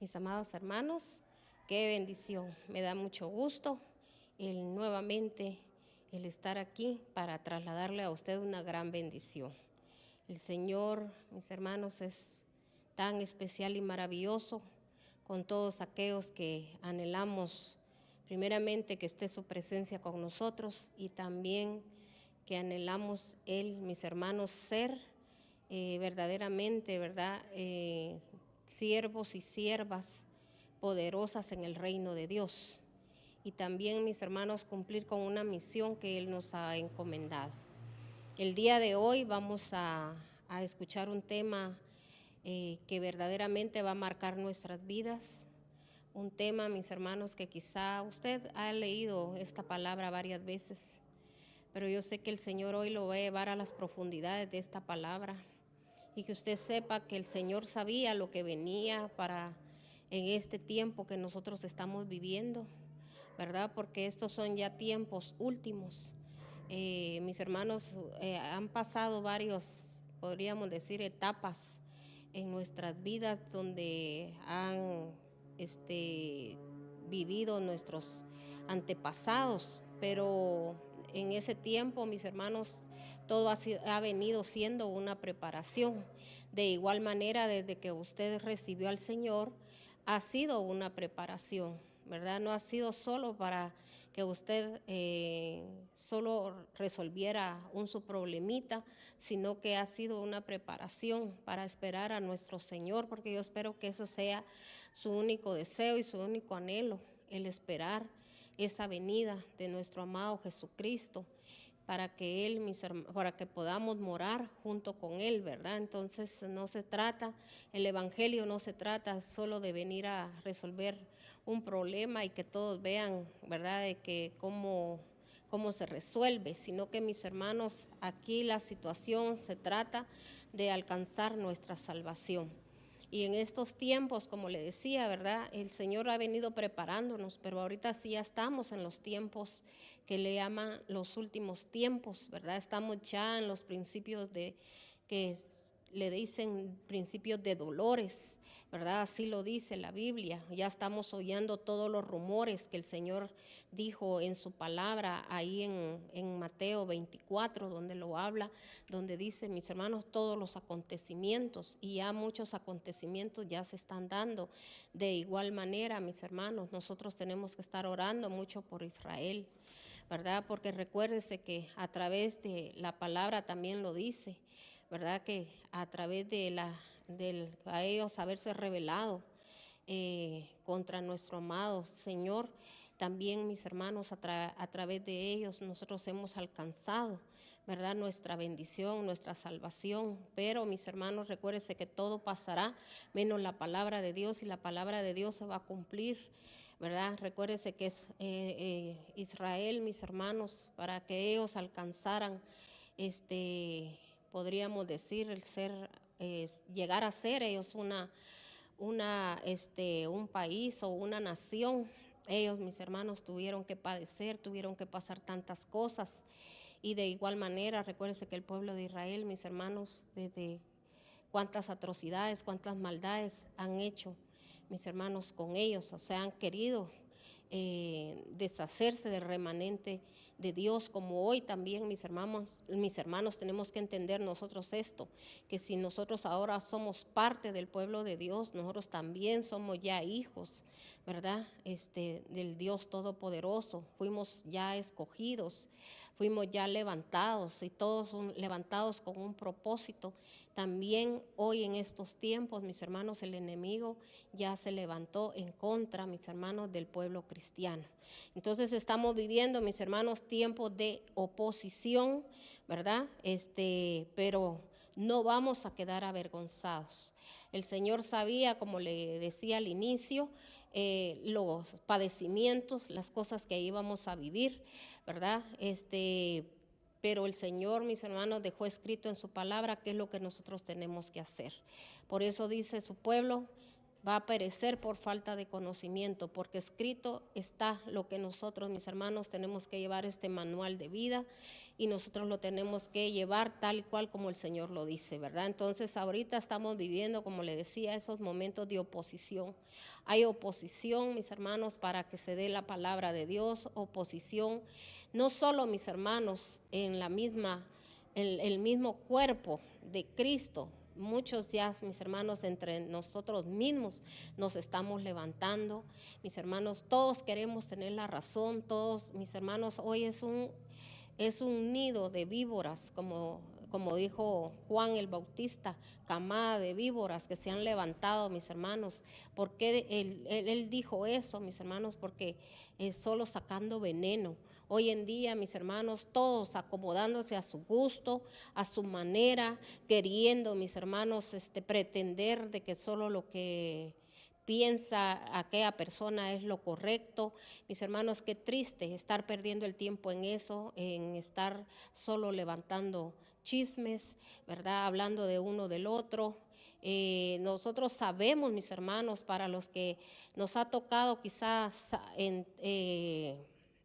Mis amados hermanos, qué bendición. Me da mucho gusto nuevamente el estar aquí para trasladarle a usted una gran bendición. El Señor, mis hermanos, es tan especial y maravilloso con todos aquellos que anhelamos primeramente que esté su presencia con nosotros y también que anhelamos Él, mis hermanos, ser verdaderamente, ¿verdad? Siervos y siervas poderosas en el reino de Dios. Y también, mis hermanos, cumplir con una misión que Él nos ha encomendado. El día de hoy vamos a escuchar un tema que verdaderamente va a marcar nuestras vidas. Un tema, mis hermanos, que quizá usted ha leído esta palabra varias veces, pero yo sé que el Señor hoy lo va a llevar a las profundidades de esta palabra y que usted sepa que el Señor sabía lo que venía para en este tiempo que nosotros estamos viviendo, ¿verdad? Porque estos son ya tiempos últimos. Mis hermanos, han pasado varios, podríamos decir, etapas en nuestras vidas donde han vivido nuestros antepasados, pero en ese tiempo, mis hermanos, todo ha venido siendo una preparación. De igual manera, desde que usted recibió al Señor, ha sido una preparación, ¿verdad? No ha sido solo para que usted solo resolviera su problemita, sino que ha sido una preparación para esperar a nuestro Señor, porque yo espero que ese sea su único deseo y su único anhelo, el esperar esa venida de nuestro amado Jesucristo, para que para que podamos morar junto con Él, ¿verdad? Entonces no se trata, el Evangelio no se trata solo de venir a resolver un problema y que todos vean, ¿verdad?, de que cómo se resuelve, sino que, mis hermanos, aquí la situación se trata de alcanzar nuestra salvación. Y en estos tiempos, como le decía, ¿verdad?, el Señor ha venido preparándonos, pero ahorita sí ya estamos en los tiempos que le llaman los últimos tiempos, ¿verdad? Estamos ya en los principios que le dicen principios de dolores, ¿verdad? Así lo dice la Biblia. Ya estamos oyendo todos los rumores que el Señor dijo en su palabra ahí en Mateo 24, donde lo habla, donde dice, mis hermanos, todos los acontecimientos, y ya muchos acontecimientos ya se están dando. De igual manera, mis hermanos, nosotros tenemos que estar orando mucho por Israel, ¿verdad? Porque recuérdese que a través de la palabra también lo dice, ¿verdad? Que a través a ellos haberse revelado contra nuestro amado Señor, también, mis hermanos, a través de ellos nosotros hemos alcanzado, ¿verdad?, nuestra bendición, nuestra salvación. Pero, mis hermanos, recuérdense que todo pasará menos la palabra de Dios, y la palabra de Dios se va a cumplir, ¿verdad? Recuérdense que es Israel, mis hermanos, para que ellos alcanzaran, podríamos decir, llegar a ser ellos un país o una nación. Ellos, mis hermanos, tuvieron que padecer, tuvieron que pasar tantas cosas. Y de igual manera, recuérdense que el pueblo de Israel, mis hermanos, desde cuántas atrocidades, cuántas maldades han hecho, mis hermanos, con ellos. O sea, han querido deshacerse del remanente de Dios, como hoy también, mis hermanos, tenemos que entender nosotros esto, que si nosotros ahora somos parte del pueblo de Dios, nosotros también somos ya hijos, ¿verdad?, del Dios Todopoderoso. Fuimos ya escogidos, fuimos ya levantados, y todos son levantados con un propósito. También hoy en estos tiempos, mis hermanos, el enemigo ya se levantó en contra, mis hermanos, del pueblo cristiano. Entonces estamos viviendo, mis hermanos, tiempos de oposición, ¿verdad? Pero no vamos a quedar avergonzados. El Señor sabía, como le decía al inicio, los padecimientos, las cosas que íbamos a vivir, ¿verdad? Pero el Señor, mis hermanos, dejó escrito en su palabra qué es lo que nosotros tenemos que hacer. Por eso dice, su pueblo va a perecer por falta de conocimiento, porque escrito está lo que nosotros, mis hermanos, tenemos que llevar este manual de vida, y nosotros lo tenemos que llevar tal y cual como el Señor lo dice, ¿verdad? Entonces ahorita estamos viviendo, como le decía, esos momentos de oposición. Hay oposición, mis hermanos, para que se dé la palabra de Dios, oposición, no solo, mis hermanos, en el mismo cuerpo de Cristo. Muchos ya, mis hermanos, entre nosotros mismos nos estamos levantando. Mis hermanos, todos queremos tener la razón, todos, mis hermanos, hoy es un nido de víboras, como dijo Juan el Bautista, camada de víboras que se han levantado, mis hermanos. ¿Por qué él dijo eso, mis hermanos? Porque es solo sacando veneno. Hoy en día, mis hermanos, todos acomodándose a su gusto, a su manera, queriendo, mis hermanos, pretender de que solo lo que piensa aquella persona es lo correcto. Mis hermanos, qué triste estar perdiendo el tiempo en eso, en estar solo levantando chismes, ¿verdad? Hablando de uno del otro. Nosotros sabemos, mis hermanos, para los que nos ha tocado quizás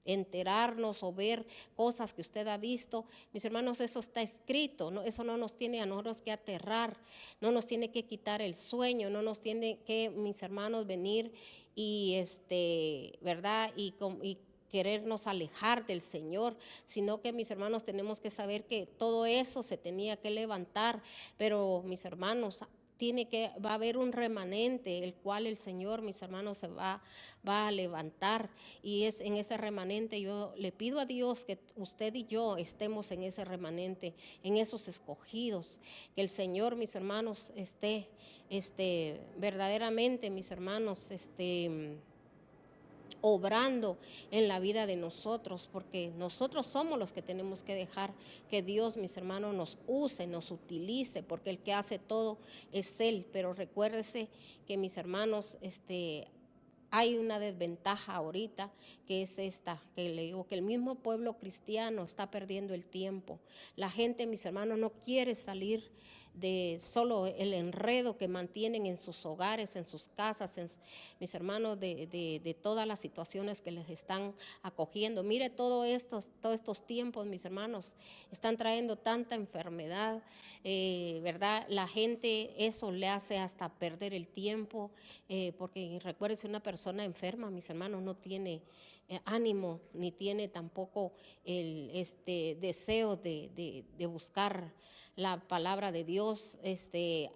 enterarnos o ver cosas que usted ha visto, mis hermanos, eso está escrito, ¿no? Eso no nos tiene a nosotros que aterrar, no nos tiene que quitar el sueño, no nos tiene que, mis hermanos, venir y ¿verdad? Y querernos alejar del Señor, sino que, mis hermanos, tenemos que saber que todo eso se tenía que levantar, pero, mis hermanos, va a haber un remanente, el cual el Señor, mis hermanos, va a levantar, y es en ese remanente. Yo le pido a Dios que usted y yo estemos en ese remanente, en esos escogidos, que el Señor, mis hermanos, esté verdaderamente, mis hermanos, obrando en la vida de nosotros, porque nosotros somos los que tenemos que dejar que Dios, mis hermanos, nos use, nos utilice, porque el que hace todo es Él. Pero recuérdese que, mis hermanos, hay una desventaja ahorita, que es esta, que le digo, que el mismo pueblo cristiano está perdiendo el tiempo. La gente, mis hermanos, no quiere salir de solo el enredo que mantienen en sus hogares, en sus casas, mis hermanos, de todas las situaciones que les están acogiendo. Mire, todos estos tiempos, mis hermanos, están trayendo tanta enfermedad, ¿verdad? La gente, eso le hace hasta perder el tiempo, porque recuérdense, una persona enferma, mis hermanos, no tiene ánimo, ni tiene tampoco el deseo de buscar la palabra de Dios.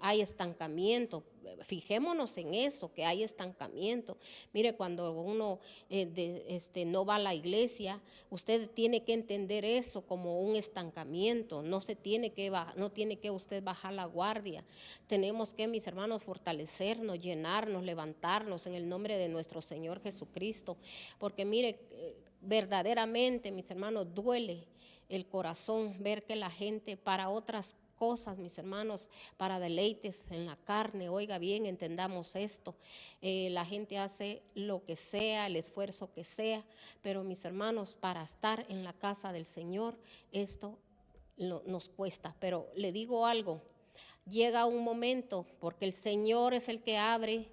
Hay estancamiento. Fijémonos en eso, que hay estancamiento. Mire, cuando uno no va a la iglesia, usted tiene que entender eso como un estancamiento. No tiene que usted bajar la guardia. Tenemos que, mis hermanos, fortalecernos, llenarnos, levantarnos en el nombre de nuestro Señor Jesucristo. Porque mire, verdaderamente, mis hermanos, duele el corazón ver que la gente para otras cosas, mis hermanos, para deleites en la carne, oiga bien, entendamos esto, la gente hace lo que sea, el esfuerzo que sea, pero, mis hermanos, para estar en la casa del Señor, esto nos cuesta. Pero le digo algo, llega un momento, porque el Señor es el que abre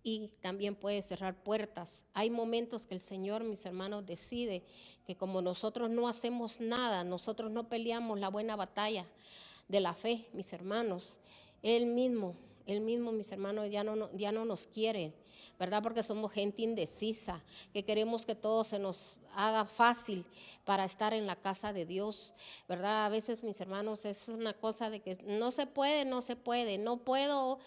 y también puede cerrar puertas. Hay momentos que el Señor, mis hermanos, decide que como nosotros no hacemos nada, nosotros no peleamos la buena batalla de la fe, mis hermanos, Él mismo, mis hermanos, ya no nos quiere, ¿verdad? Porque somos gente indecisa, que queremos que todo se nos haga fácil para estar en la casa de Dios, ¿verdad? A veces, mis hermanos, es una cosa de que no se puede, no puedo,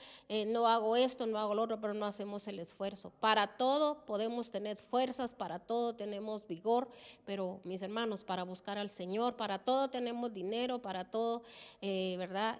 no hago esto, no hago lo otro, pero no hacemos el esfuerzo. Para todo podemos tener fuerzas, para todo tenemos vigor, pero, mis hermanos, para buscar al Señor, para todo tenemos dinero, para todo, ¿verdad?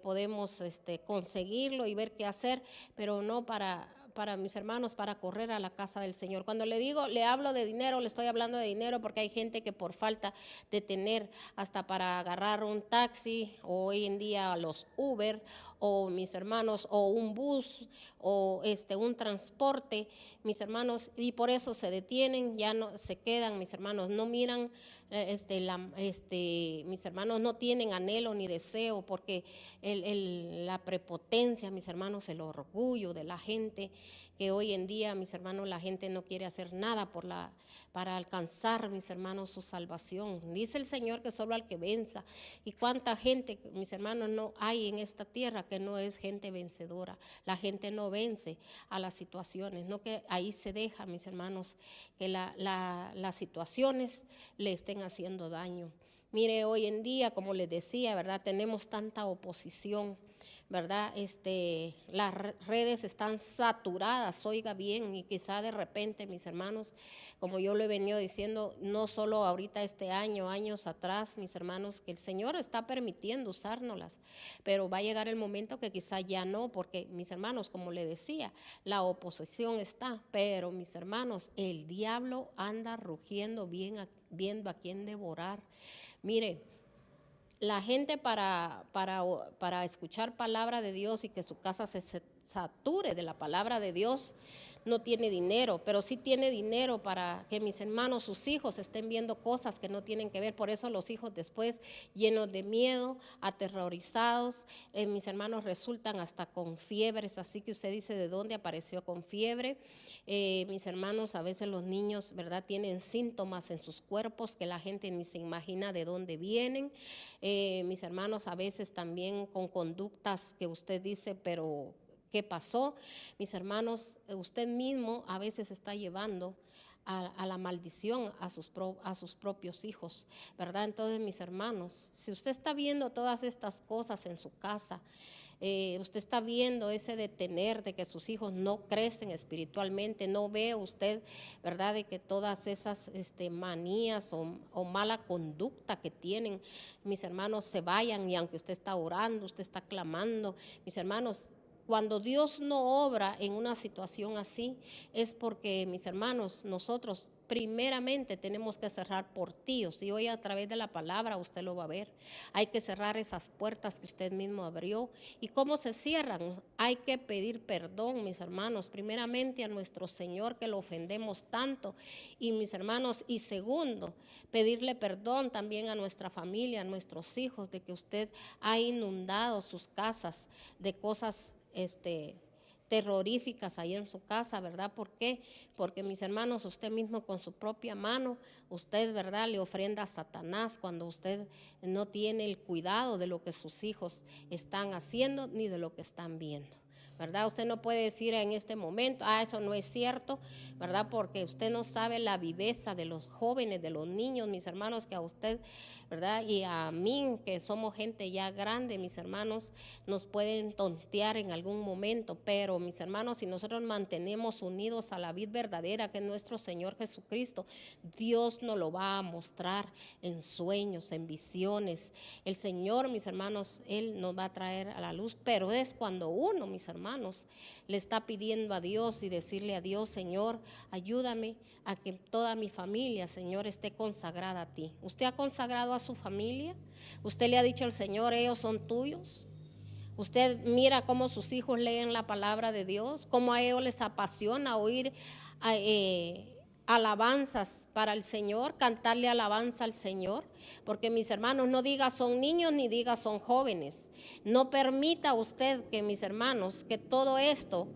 Podemos conseguirlo y ver qué hacer, pero no para, mis hermanos, para correr a la casa del Señor. Cuando le hablo de dinero, le estoy hablando de dinero porque hay gente que por falta de tener hasta para agarrar un taxi, o hoy en día los Uber, o, mis hermanos, o un bus, o un transporte, mis hermanos, y por eso se detienen, ya no se quedan, mis hermanos, no miran, mis hermanos, no tienen anhelo ni deseo, porque la prepotencia, mis hermanos, el orgullo de la gente que hoy en día, mis hermanos, la gente no quiere hacer nada para alcanzar, mis hermanos, su salvación. Dice el Señor que solo al que venza. Y cuánta gente, mis hermanos, no hay en esta tierra que no es gente vencedora. La gente no vence a las situaciones, no que ahí se deja, mis hermanos, que las situaciones le estén haciendo daño. Mire, hoy en día, como les decía, ¿verdad? Tenemos tanta oposición, ¿verdad? Las redes están saturadas, oiga bien, y quizá de repente, mis hermanos, como yo lo he venido diciendo, no solo ahorita este año, años atrás, mis hermanos, que el Señor está permitiendo usárnoslas, pero va a llegar el momento que quizá ya no, porque mis hermanos, como le decía, la oposición está, pero mis hermanos, el diablo anda rugiendo viendo a quién devorar. Mire, la gente para escuchar palabra de Dios y que su casa se sature de la palabra de Dios, no tiene dinero, pero sí tiene dinero para que mis hermanos, sus hijos, estén viendo cosas que no tienen que ver. Por eso los hijos después, llenos de miedo, aterrorizados, mis hermanos resultan hasta con fiebres, así que usted dice, ¿de dónde apareció con fiebre? Mis hermanos, a veces los niños, ¿verdad?, tienen síntomas en sus cuerpos que la gente ni se imagina de dónde vienen. Mis hermanos, a veces también con conductas que usted dice, pero ¿qué pasó? Mis hermanos, usted mismo a veces está llevando a la maldición a sus propios hijos, ¿verdad? Entonces, mis hermanos, si usted está viendo todas estas cosas en su casa, usted está viendo ese detener de que sus hijos no crecen espiritualmente, no ve usted, ¿verdad?, de que todas esas manías o mala conducta que tienen, mis hermanos, se vayan, y aunque usted está orando, usted está clamando, mis hermanos, cuando Dios no obra en una situación así, es porque, mis hermanos, nosotros primeramente tenemos que cerrar portillos, y hoy a través de la palabra usted lo va a ver. Hay que cerrar esas puertas que usted mismo abrió. ¿Y cómo se cierran? Hay que pedir perdón, mis hermanos, primeramente a nuestro Señor, que lo ofendemos tanto, y mis hermanos, y segundo, pedirle perdón también a nuestra familia, a nuestros hijos, de que usted ha inundado sus casas de cosas terroríficas ahí en su casa, ¿verdad? ¿Por qué? Porque, mis hermanos, usted mismo con su propia mano, usted, ¿verdad?, le ofrenda a Satanás cuando usted no tiene el cuidado de lo que sus hijos están haciendo ni de lo que están viendo, ¿verdad? Usted no puede decir en este momento, eso no es cierto, ¿verdad? Porque usted no sabe la viveza de los jóvenes, de los niños, mis hermanos, que a usted, ¿verdad?, y a mí, que somos gente ya grande, mis hermanos, nos pueden tontear en algún momento, pero, mis hermanos, si nosotros mantenemos unidos a la vid verdadera, que es nuestro Señor Jesucristo, Dios nos lo va a mostrar en sueños, en visiones. El Señor, mis hermanos, Él nos va a traer a la luz, pero es cuando uno, mis hermanos, le está pidiendo a Dios y decirle a Dios, Señor, ayúdame a que toda mi familia, Señor, esté consagrada a ti. ¿Usted ha consagrado a su familia? ¿Usted le ha dicho al Señor, ellos son tuyos? Usted mira cómo sus hijos leen la palabra de Dios, cómo a ellos les apasiona oír alabanzas para el Señor, cantarle alabanza al Señor, porque, mis hermanos, no diga son niños ni diga son jóvenes. No permita usted que, mis hermanos, que todo esto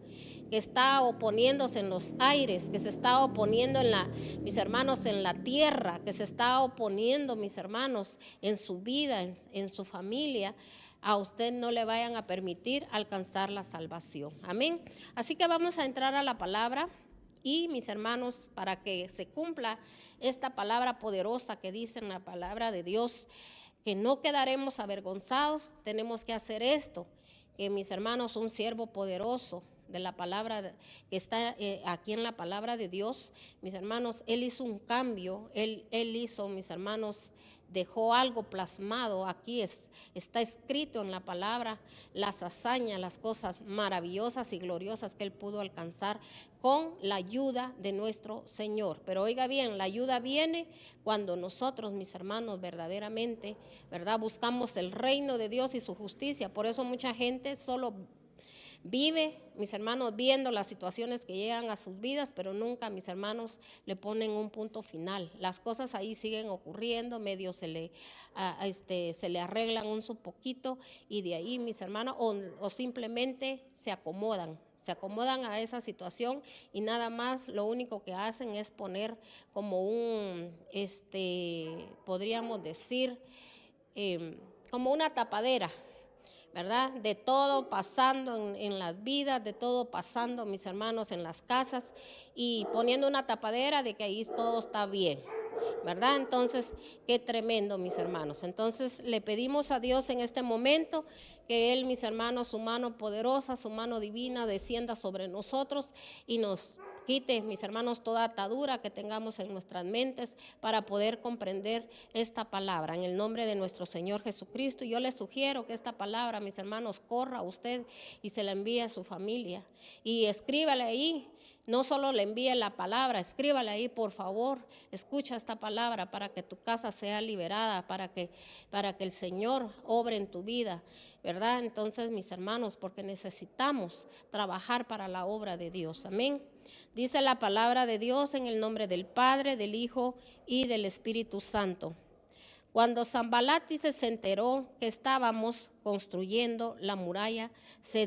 que está oponiéndose en los aires, que se está oponiendo mis hermanos, en la tierra, que se está oponiendo, mis hermanos, en su vida, en su familia, a usted no le vayan a permitir alcanzar la salvación. Amén. Así que vamos a entrar a la palabra, y, mis hermanos, para que se cumpla esta palabra poderosa que dice en la palabra de Dios, que no quedaremos avergonzados, tenemos que hacer esto, que, mis hermanos, un siervo poderoso de la palabra que está aquí en la palabra de Dios, mis hermanos, él hizo un cambio, él hizo, mis hermanos, dejó algo plasmado aquí, está escrito en la palabra, las hazañas, las cosas maravillosas y gloriosas que él pudo alcanzar con la ayuda de nuestro Señor. Pero oiga bien, la ayuda viene cuando nosotros, mis hermanos, verdaderamente, ¿verdad?, buscamos el reino de Dios y su justicia. Por eso mucha gente solo vive, mis hermanos, viendo las situaciones que llegan a sus vidas, pero nunca, mis hermanos, le ponen un punto final. Las cosas ahí siguen ocurriendo, medio se le arreglan un poquito, y de ahí, mis hermanos, o simplemente se acomodan, se acomodan a esa situación y nada más lo único que hacen es poner como podríamos decir, como una tapadera, ¿verdad? De todo pasando en las vidas, de todo pasando, mis hermanos, en las casas y poniendo una tapadera de que ahí todo está bien, ¿verdad? Entonces, qué tremendo, mis hermanos. Entonces, le pedimos a Dios en este momento que Él, mis hermanos, su mano poderosa, su mano divina, descienda sobre nosotros y nos quite, mis hermanos, toda atadura que tengamos en nuestras mentes para poder comprender esta palabra. En el nombre de nuestro Señor Jesucristo, yo les sugiero que esta palabra, mis hermanos, corra a usted y se la envíe a su familia. Y escríbale ahí. No solo le envíe la palabra, escríbale ahí, por favor, escucha esta palabra para que tu casa sea liberada, para que el Señor obre en tu vida, ¿verdad? Entonces, mis hermanos, porque necesitamos trabajar para la obra de Dios, amén. Dice la palabra de Dios en el nombre del Padre, del Hijo y del Espíritu Santo. Cuando Sanbalat se enteró que estábamos construyendo la muralla, se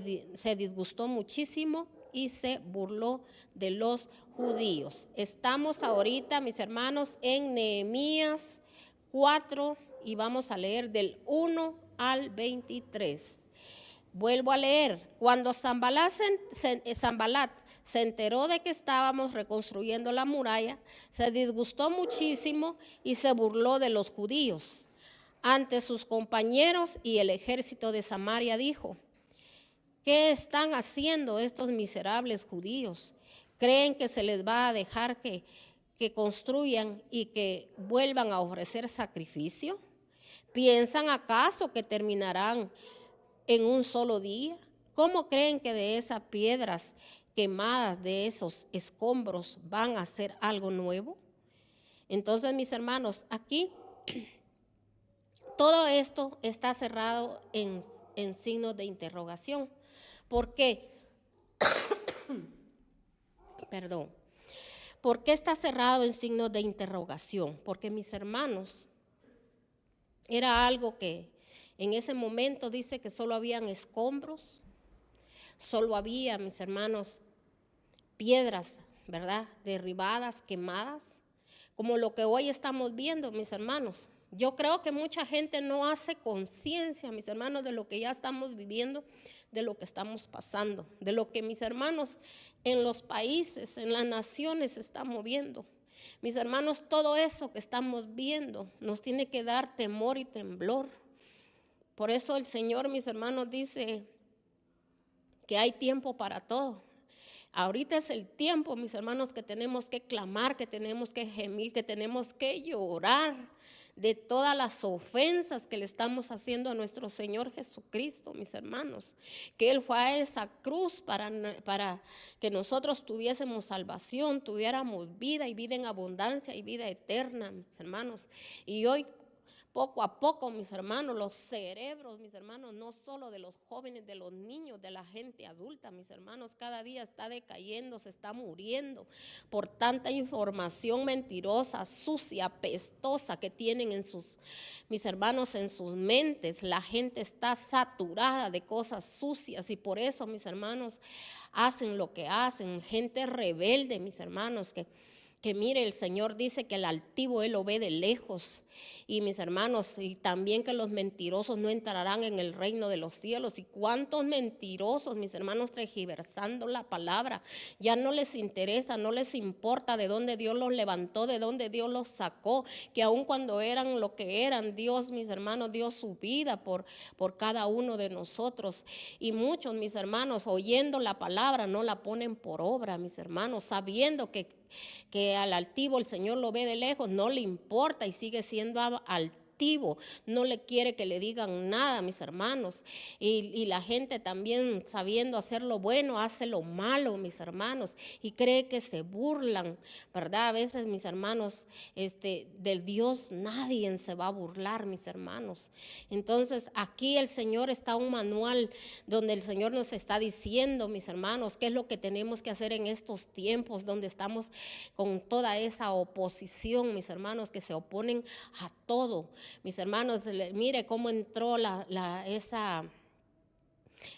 disgustó muchísimo y se burló de los judíos. Estamos ahorita, mis hermanos, en Nehemías 4 y vamos a leer del 1 al 23. Vuelvo a leer. Cuando Sanbalat se enteró de que estábamos reconstruyendo la muralla, se disgustó muchísimo y se burló de los judíos. Ante sus compañeros y el ejército de Samaria dijo: ¿qué están haciendo estos miserables judíos? ¿Creen que se les va a dejar que construyan y que vuelvan a ofrecer sacrificio? ¿Piensan acaso que terminarán en un solo día? ¿Cómo creen que de esas piedras quemadas, de esos escombros, van a hacer algo nuevo? Entonces, mis hermanos, aquí todo esto está cerrado en signos de interrogación. ¿Por qué? Perdón. ¿Por qué está cerrado en signos de interrogación? Porque, mis hermanos, era algo que en ese momento dice que solo habían escombros, solo había, mis hermanos, piedras, ¿verdad? Derribadas, quemadas, como lo que hoy estamos viendo, mis hermanos. Yo creo que mucha gente no hace conciencia, mis hermanos, de lo que ya estamos viviendo, de lo que estamos pasando, de lo que, mis hermanos, en los países, en las naciones se está moviendo. Mis hermanos, todo eso que estamos viendo nos tiene que dar temor y temblor. Por eso el Señor, mis hermanos, dice que hay tiempo para todo. Ahorita es el tiempo, mis hermanos, que tenemos que clamar, que tenemos que gemir, que tenemos que llorar de todas las ofensas que le estamos haciendo a nuestro Señor Jesucristo, mis hermanos. Que Él fue a esa cruz para que nosotros tuviésemos salvación, tuviéramos vida y vida en abundancia y vida eterna, mis hermanos. Y hoy, poco a poco, mis hermanos, los cerebros, mis hermanos, no solo de los jóvenes, de los niños, de la gente adulta, mis hermanos, cada día está decayendo, se está muriendo por tanta información mentirosa, sucia, pestosa que tienen mis hermanos, en sus mentes. La gente está saturada de cosas sucias y por eso, mis hermanos, hacen lo que hacen. Gente rebelde, mis hermanos, que mire, el Señor dice que el altivo Él lo ve de lejos. Y mis hermanos, y también que los mentirosos no entrarán en el reino de los cielos. Y cuántos mentirosos, mis hermanos, tergiversando la palabra. Ya no les interesa, no les importa de dónde Dios los levantó, de dónde Dios los sacó. Que aun cuando eran lo que eran, Dios, mis hermanos, dio su vida por cada uno de nosotros. Y muchos, mis hermanos, oyendo la palabra, no la ponen por obra, mis hermanos, sabiendo que al altivo el Señor lo ve de lejos, no le importa y sigue siendo altivo, no le quiere que le digan nada, mis hermanos. Y la gente también, sabiendo hacer lo bueno, hace lo malo, mis hermanos, y cree que se burlan, ¿verdad? A veces, mis hermanos, del Dios nadie se va a burlar, mis hermanos. Entonces, aquí el Señor está un manual donde el Señor nos está diciendo, mis hermanos, qué es lo que tenemos que hacer en estos tiempos donde estamos con toda esa oposición, mis hermanos, que se oponen a todo. Mis hermanos, mire cómo entró esa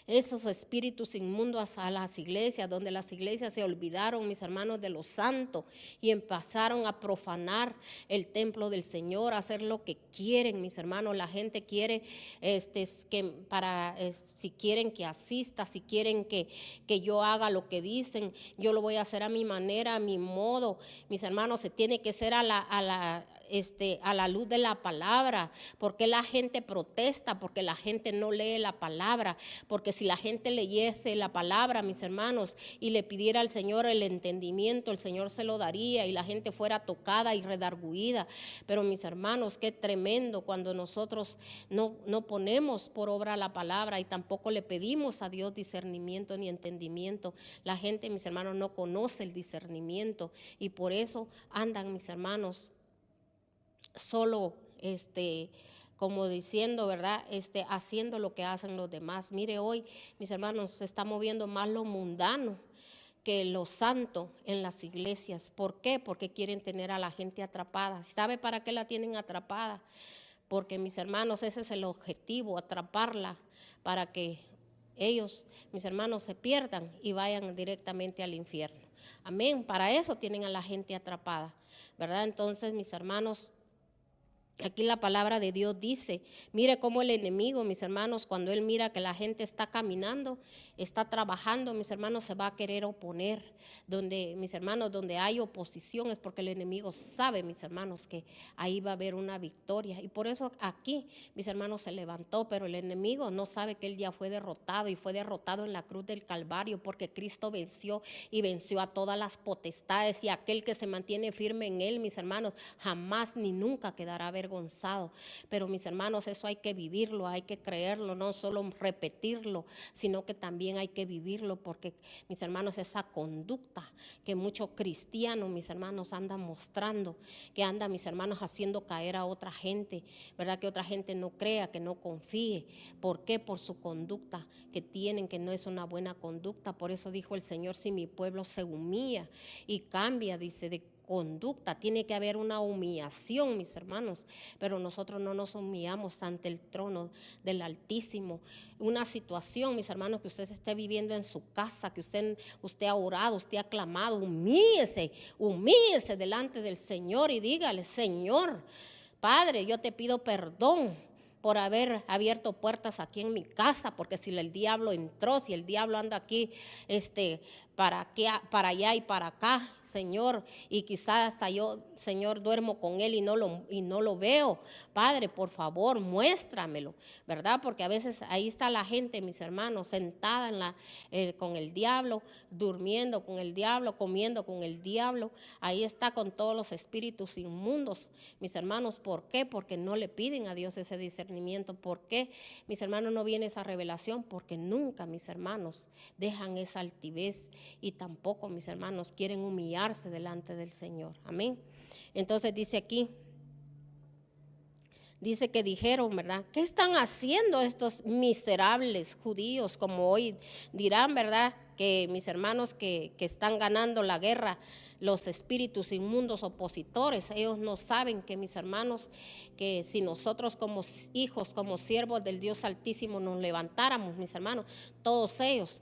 esos espíritus inmundos a las iglesias, donde las iglesias se olvidaron, mis hermanos, de lo santo y empezaron a profanar el templo del Señor, a hacer lo que quieren, mis hermanos. La gente quiere, si quieren que asista, si quieren que yo haga lo que dicen, yo lo voy a hacer a mi manera, a mi modo. Mis hermanos, se tiene que ser a la luz de la palabra. Porque la gente protesta, porque la gente no lee la palabra. Porque si la gente leyese la palabra, mis hermanos, y le pidiera al Señor el entendimiento, el Señor se lo daría y la gente fuera tocada y redarguida. Pero mis hermanos, qué tremendo cuando nosotros no ponemos por obra la palabra y tampoco le pedimos a Dios discernimiento ni entendimiento. La gente, mis hermanos, no conoce el discernimiento y por eso andan, mis hermanos, solo como diciendo, ¿verdad? Haciendo lo que hacen los demás. Mire, hoy, mis hermanos, se está moviendo más lo mundano que lo santo en las iglesias. ¿Por qué? Porque quieren tener a la gente atrapada. ¿Sabe para qué la tienen atrapada? Porque, mis hermanos, ese es el objetivo, atraparla para que ellos, mis hermanos, se pierdan y vayan directamente al infierno. Amén. Para eso tienen a la gente atrapada, ¿verdad? Entonces, mis hermanos, aquí la palabra de Dios dice, mire cómo el enemigo, mis hermanos, cuando él mira que la gente está caminando, está trabajando, mis hermanos, se va a querer oponer. Mis hermanos, donde hay oposición es porque el enemigo sabe, mis hermanos, que ahí va a haber una victoria. Y por eso aquí, mis hermanos, se levantó, pero el enemigo no sabe que él ya fue derrotado y fue derrotado en la cruz del Calvario, porque Cristo venció y venció a todas las potestades, y aquel que se mantiene firme en él, mis hermanos, jamás ni nunca quedará avergonzado. Pero, mis hermanos, eso hay que vivirlo, hay que creerlo, no solo repetirlo, sino que también hay que vivirlo, porque, mis hermanos, esa conducta que muchos cristianos, mis hermanos, andan mostrando, que andan, mis hermanos, haciendo caer a otra gente, ¿verdad? Que otra gente no crea, que no confíe. ¿Por qué? Por su conducta que tienen, que no es una buena conducta. Por eso dijo el Señor, si mi pueblo se humilla y cambia, dice, de conducta, tiene que haber una humillación, mis hermanos, pero nosotros no nos humillamos ante el trono del Altísimo. Una situación, mis hermanos, que usted esté viviendo en su casa, que usted ha orado, usted ha clamado, humíllese delante del Señor y dígale, Señor, Padre, yo te pido perdón por haber abierto puertas aquí en mi casa, porque si el diablo entró, si el diablo anda aquí, para allá y para acá, Señor, y quizás hasta yo, Señor, duermo con él y no lo veo. Padre, por favor, muéstramelo, ¿verdad? Porque a veces ahí está la gente, mis hermanos, sentada con el diablo, durmiendo con el diablo, comiendo con el diablo. Ahí está con todos los espíritus inmundos, mis hermanos. ¿Por qué? Porque no le piden a Dios ese discernimiento. ¿Por qué, mis hermanos, no viene esa revelación? Porque nunca, mis hermanos, dejan esa altivez y tampoco, mis hermanos, quieren humillarse delante del Señor. Amén. Entonces dice aquí, dice que dijeron, ¿verdad? ¿Qué están haciendo estos miserables judíos? Como hoy dirán, ¿verdad? Que mis hermanos que están ganando la guerra, los espíritus inmundos opositores, ellos no saben que, mis hermanos, que si nosotros como hijos, como siervos del Dios Altísimo nos levantáramos, mis hermanos, todos ellos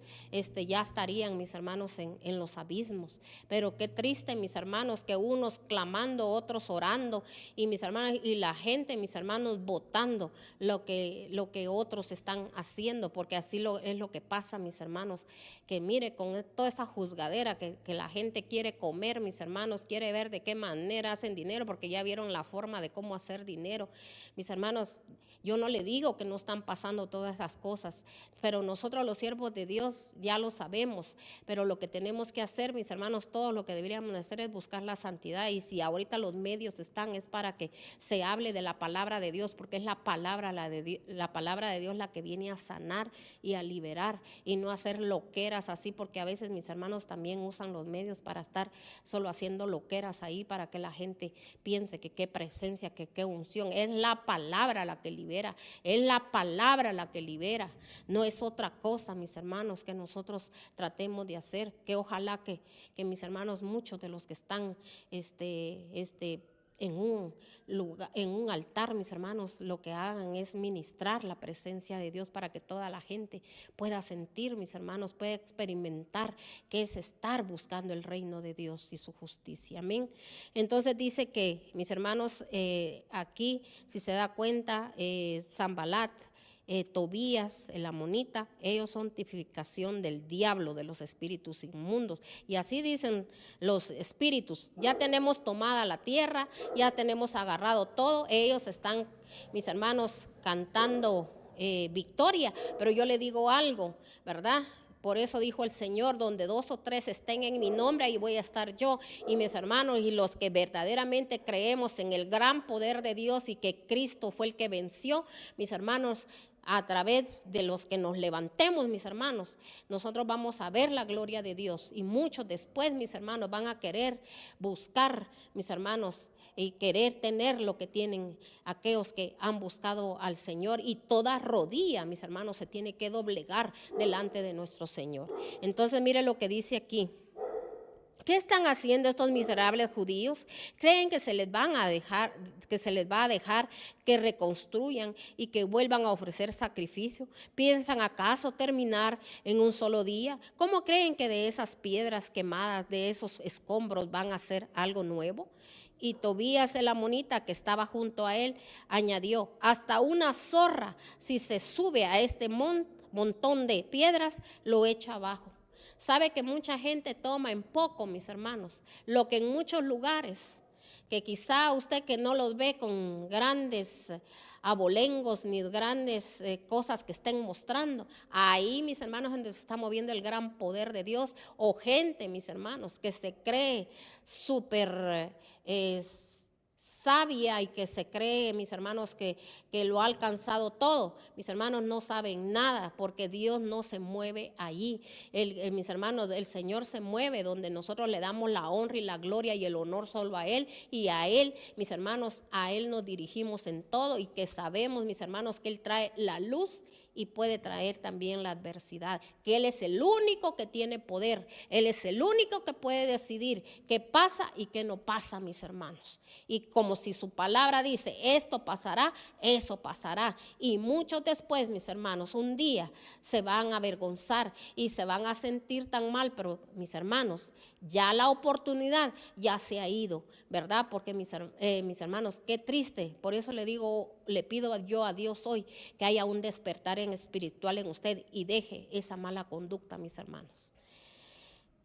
ya estarían, mis hermanos, en los abismos. Pero qué triste, mis hermanos, que unos clamando, otros orando, y mis hermanos, y la gente, mis hermanos, votando lo que otros están haciendo, porque así es lo que pasa, mis hermanos, que mire, con toda esa juzgadera que la gente quiere comer, mis hermanos, quiere ver de qué manera hacen dinero, porque ya vieron la forma de cómo hacer dinero. Mis hermanos, yo no le digo que no están pasando todas esas cosas, pero nosotros los siervos de Dios ya lo sabemos. Pero lo que tenemos que hacer, mis hermanos, todo lo que deberíamos hacer es buscar la santidad. Y si ahorita los medios están, es para que se hable de la palabra de Dios, porque es la palabra de Dios la que viene a sanar y a liberar, y no hacer loqueras así, porque a veces, mis hermanos, también usan los medios para estar solo haciendo loqueras ahí, para que la gente piense que qué presencia, que qué unción. Es la palabra la que libera, es la palabra la que libera, no es otra cosa, mis hermanos, que nosotros tratemos de hacer. Que ojalá que mis hermanos, muchos de los que están en un lugar, en un altar, mis hermanos, lo que hagan es ministrar la presencia de Dios para que toda la gente pueda sentir, mis hermanos, pueda experimentar qué es estar buscando el reino de Dios y su justicia. Amén. Entonces dice que, mis hermanos, aquí, si se da cuenta, Sanbalat, Tobías, el amonita, ellos son tipificación del diablo, de los espíritus inmundos. Y así dicen los espíritus: ya tenemos tomada la tierra, ya tenemos agarrado todo. Ellos están, mis hermanos, cantando victoria, pero yo le digo algo, ¿verdad? Por eso dijo el Señor: donde 2 o 3 estén en mi nombre, ahí voy a estar yo. Y mis hermanos, y los que verdaderamente creemos en el gran poder de Dios y que Cristo fue el que venció, mis hermanos, a través de los que nos levantemos, mis hermanos, nosotros vamos a ver la gloria de Dios. Y muchos después, mis hermanos, van a querer buscar, mis hermanos, y querer tener lo que tienen aquellos que han buscado al Señor. Y toda rodilla, mis hermanos, se tiene que doblegar delante de nuestro Señor. Entonces, mire lo que dice aquí. ¿Qué están haciendo estos miserables judíos? ¿Creen que se les va a dejar que reconstruyan y que vuelvan a ofrecer sacrificio? ¿Piensan acaso terminar en un solo día? ¿Cómo creen que de esas piedras quemadas, de esos escombros, van a hacer algo nuevo? Y Tobías el amonita, que estaba junto a él, añadió: hasta una zorra, si se sube a este montón de piedras, lo echa abajo. Sabe que mucha gente toma en poco, mis hermanos, lo que en muchos lugares, que quizá usted que no los ve con grandes abolengos ni grandes cosas que estén mostrando, ahí, mis hermanos, donde se está moviendo el gran poder de Dios. O gente, mis hermanos, que se cree súper sabia y que se cree, mis hermanos, que lo ha alcanzado todo. Mis hermanos, no saben nada, porque Dios no se mueve allí. Mis hermanos, el Señor se mueve donde nosotros le damos la honra y la gloria y el honor solo a Él. Y a Él, mis hermanos, a Él nos dirigimos en todo, y que sabemos, mis hermanos, que Él trae la luz y puede traer también la adversidad, que Él es el único que tiene poder. Él es el único que puede decidir qué pasa y qué no pasa, mis hermanos. Y como si su palabra dice: esto pasará, eso pasará. Y muchos después, mis hermanos, un día se van a avergonzar y se van a sentir tan mal, pero, mis hermanos, ya la oportunidad ya se ha ido, ¿verdad? Porque mis hermanos, qué triste. Por eso le digo, le pido yo a Dios hoy que haya un despertar espiritual en usted y deje esa mala conducta, mis hermanos.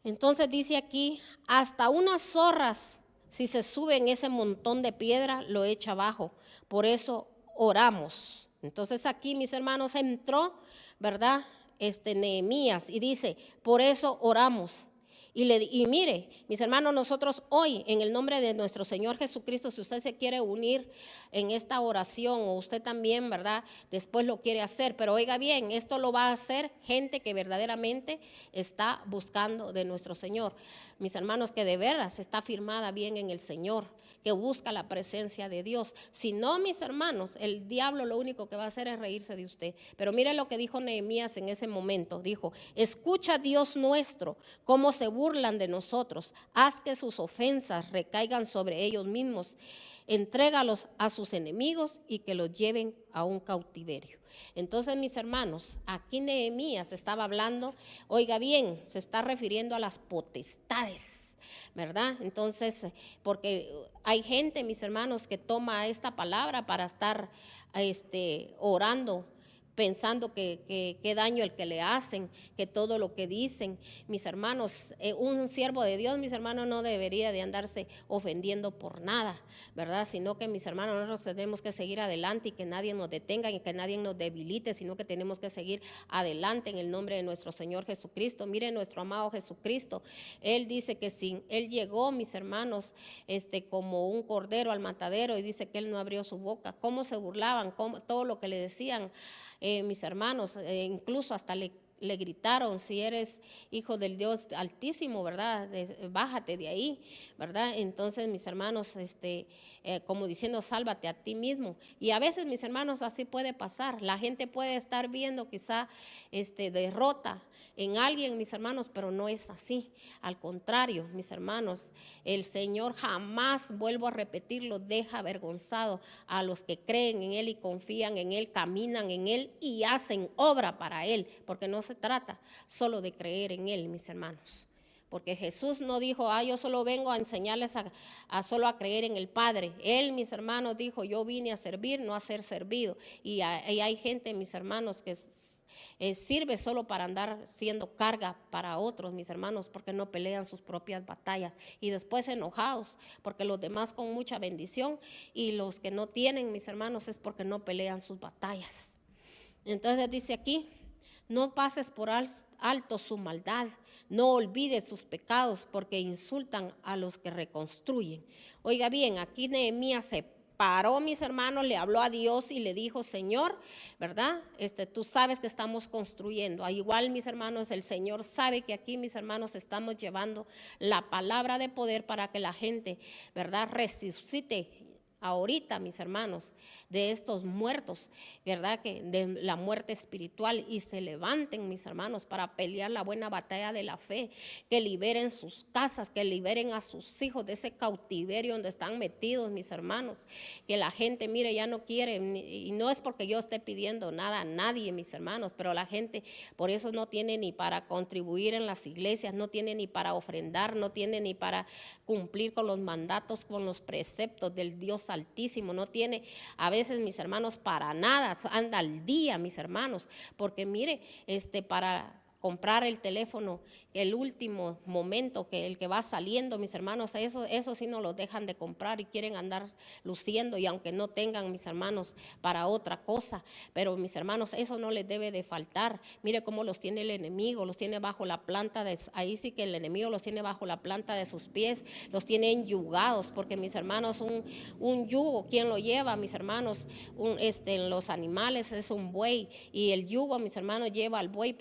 Entonces dice aquí: hasta unas zorras, si se sube en ese montón de piedra, lo echa abajo. Por eso oramos. Entonces aquí, mis hermanos, entró, ¿verdad? Nehemías, y dice: por eso oramos. Y mire, mis hermanos, nosotros hoy, en el nombre de nuestro Señor Jesucristo, si usted se quiere unir en esta oración, o usted también, ¿verdad?, después lo quiere hacer, pero oiga bien, esto lo va a hacer gente que verdaderamente está buscando de nuestro Señor. Mis hermanos, que de veras está firmada bien en el Señor, que busca la presencia de Dios. Si no, mis hermanos, el diablo lo único que va a hacer es reírse de usted. Pero mire lo que dijo Nehemías en ese momento. Dijo: escucha, Dios nuestro, cómo se burlan de nosotros. Haz que sus ofensas recaigan sobre ellos mismos. Entrégalos a sus enemigos y que los lleven a un cautiverio. Entonces, mis hermanos, aquí Nehemías estaba hablando, oiga bien, se está refiriendo a las potestades, ¿verdad? Entonces, porque hay gente, mis hermanos, que toma esta palabra para estar orando, pensando que qué daño el que le hacen, que todo lo que dicen. Mis hermanos, un siervo de Dios, mis hermanos, no debería de andarse ofendiendo por nada, ¿verdad? Sino que, mis hermanos, nosotros tenemos que seguir adelante y que nadie nos detenga y que nadie nos debilite, sino que tenemos que seguir adelante en el nombre de nuestro Señor Jesucristo. Miren, nuestro amado Jesucristo, Él dice que Él llegó, mis hermanos, como un cordero al matadero, y dice que Él no abrió su boca. ¿Cómo se burlaban? Todo lo que le decían, mis hermanos, incluso hasta le le gritaron, si eres hijo del Dios Altísimo, ¿verdad? Bájate de ahí, ¿verdad? Entonces, mis hermanos, como diciendo, sálvate a ti mismo. Y a veces, mis hermanos, así puede pasar. La gente puede estar viendo quizá derrota en alguien, mis hermanos, pero no es así. Al contrario, mis hermanos, el Señor jamás, vuelvo a repetirlo, deja avergonzado a los que creen en Él y confían en Él, caminan en Él y hacen obra para Él, porque no se trata solo de creer en Él, mis hermanos. Porque Jesús no dijo, yo solo vengo a enseñarles solo a creer en el Padre. Él, mis hermanos, dijo, yo vine a servir, no a ser servido. Y hay gente, mis hermanos, que sirve solo para andar siendo carga para otros, mis hermanos, porque no pelean sus propias batallas y después enojados porque los demás con mucha bendición y los que no tienen, mis hermanos, es porque no pelean sus batallas. Entonces dice aquí, no pases por alto su maldad, no olvides sus pecados porque insultan a los que reconstruyen. Oiga bien, aquí Nehemías se paró, mis hermanos, le habló a Dios y le dijo, Señor, ¿verdad? Tú sabes que estamos construyendo. Igual, mis hermanos, el Señor sabe que aquí, mis hermanos, estamos llevando la palabra de poder para que la gente, ¿verdad?, resucite ahorita, mis hermanos, de estos muertos, ¿verdad?, que de la muerte espiritual, y se levanten, mis hermanos, para pelear la buena batalla de la fe, que liberen sus casas, que liberen a sus hijos de ese cautiverio donde están metidos, mis hermanos, que la gente, mire, ya no quiere, y no es porque yo esté pidiendo nada a nadie, mis hermanos, pero la gente por eso no tiene ni para contribuir en las iglesias, no tiene ni para ofrendar, no tiene ni para cumplir con los mandatos, con los preceptos del Dios Altísimo, no tiene a veces, mis hermanos, para nada, anda al día, mis hermanos, porque mire, para comprar el teléfono, el último momento, que el que va saliendo, mis hermanos, eso sí no los dejan de comprar y quieren andar luciendo, y aunque no tengan, mis hermanos, para otra cosa, pero mis hermanos, eso no les debe de faltar. Mire cómo los tiene el enemigo, los tiene bajo la planta ahí sí que el enemigo los tiene bajo la planta de sus pies, los tiene enyugados, porque mis hermanos, un yugo, ¿quién lo lleva, mis hermanos? Los animales es un buey, y el yugo, mis hermanos, lleva al buey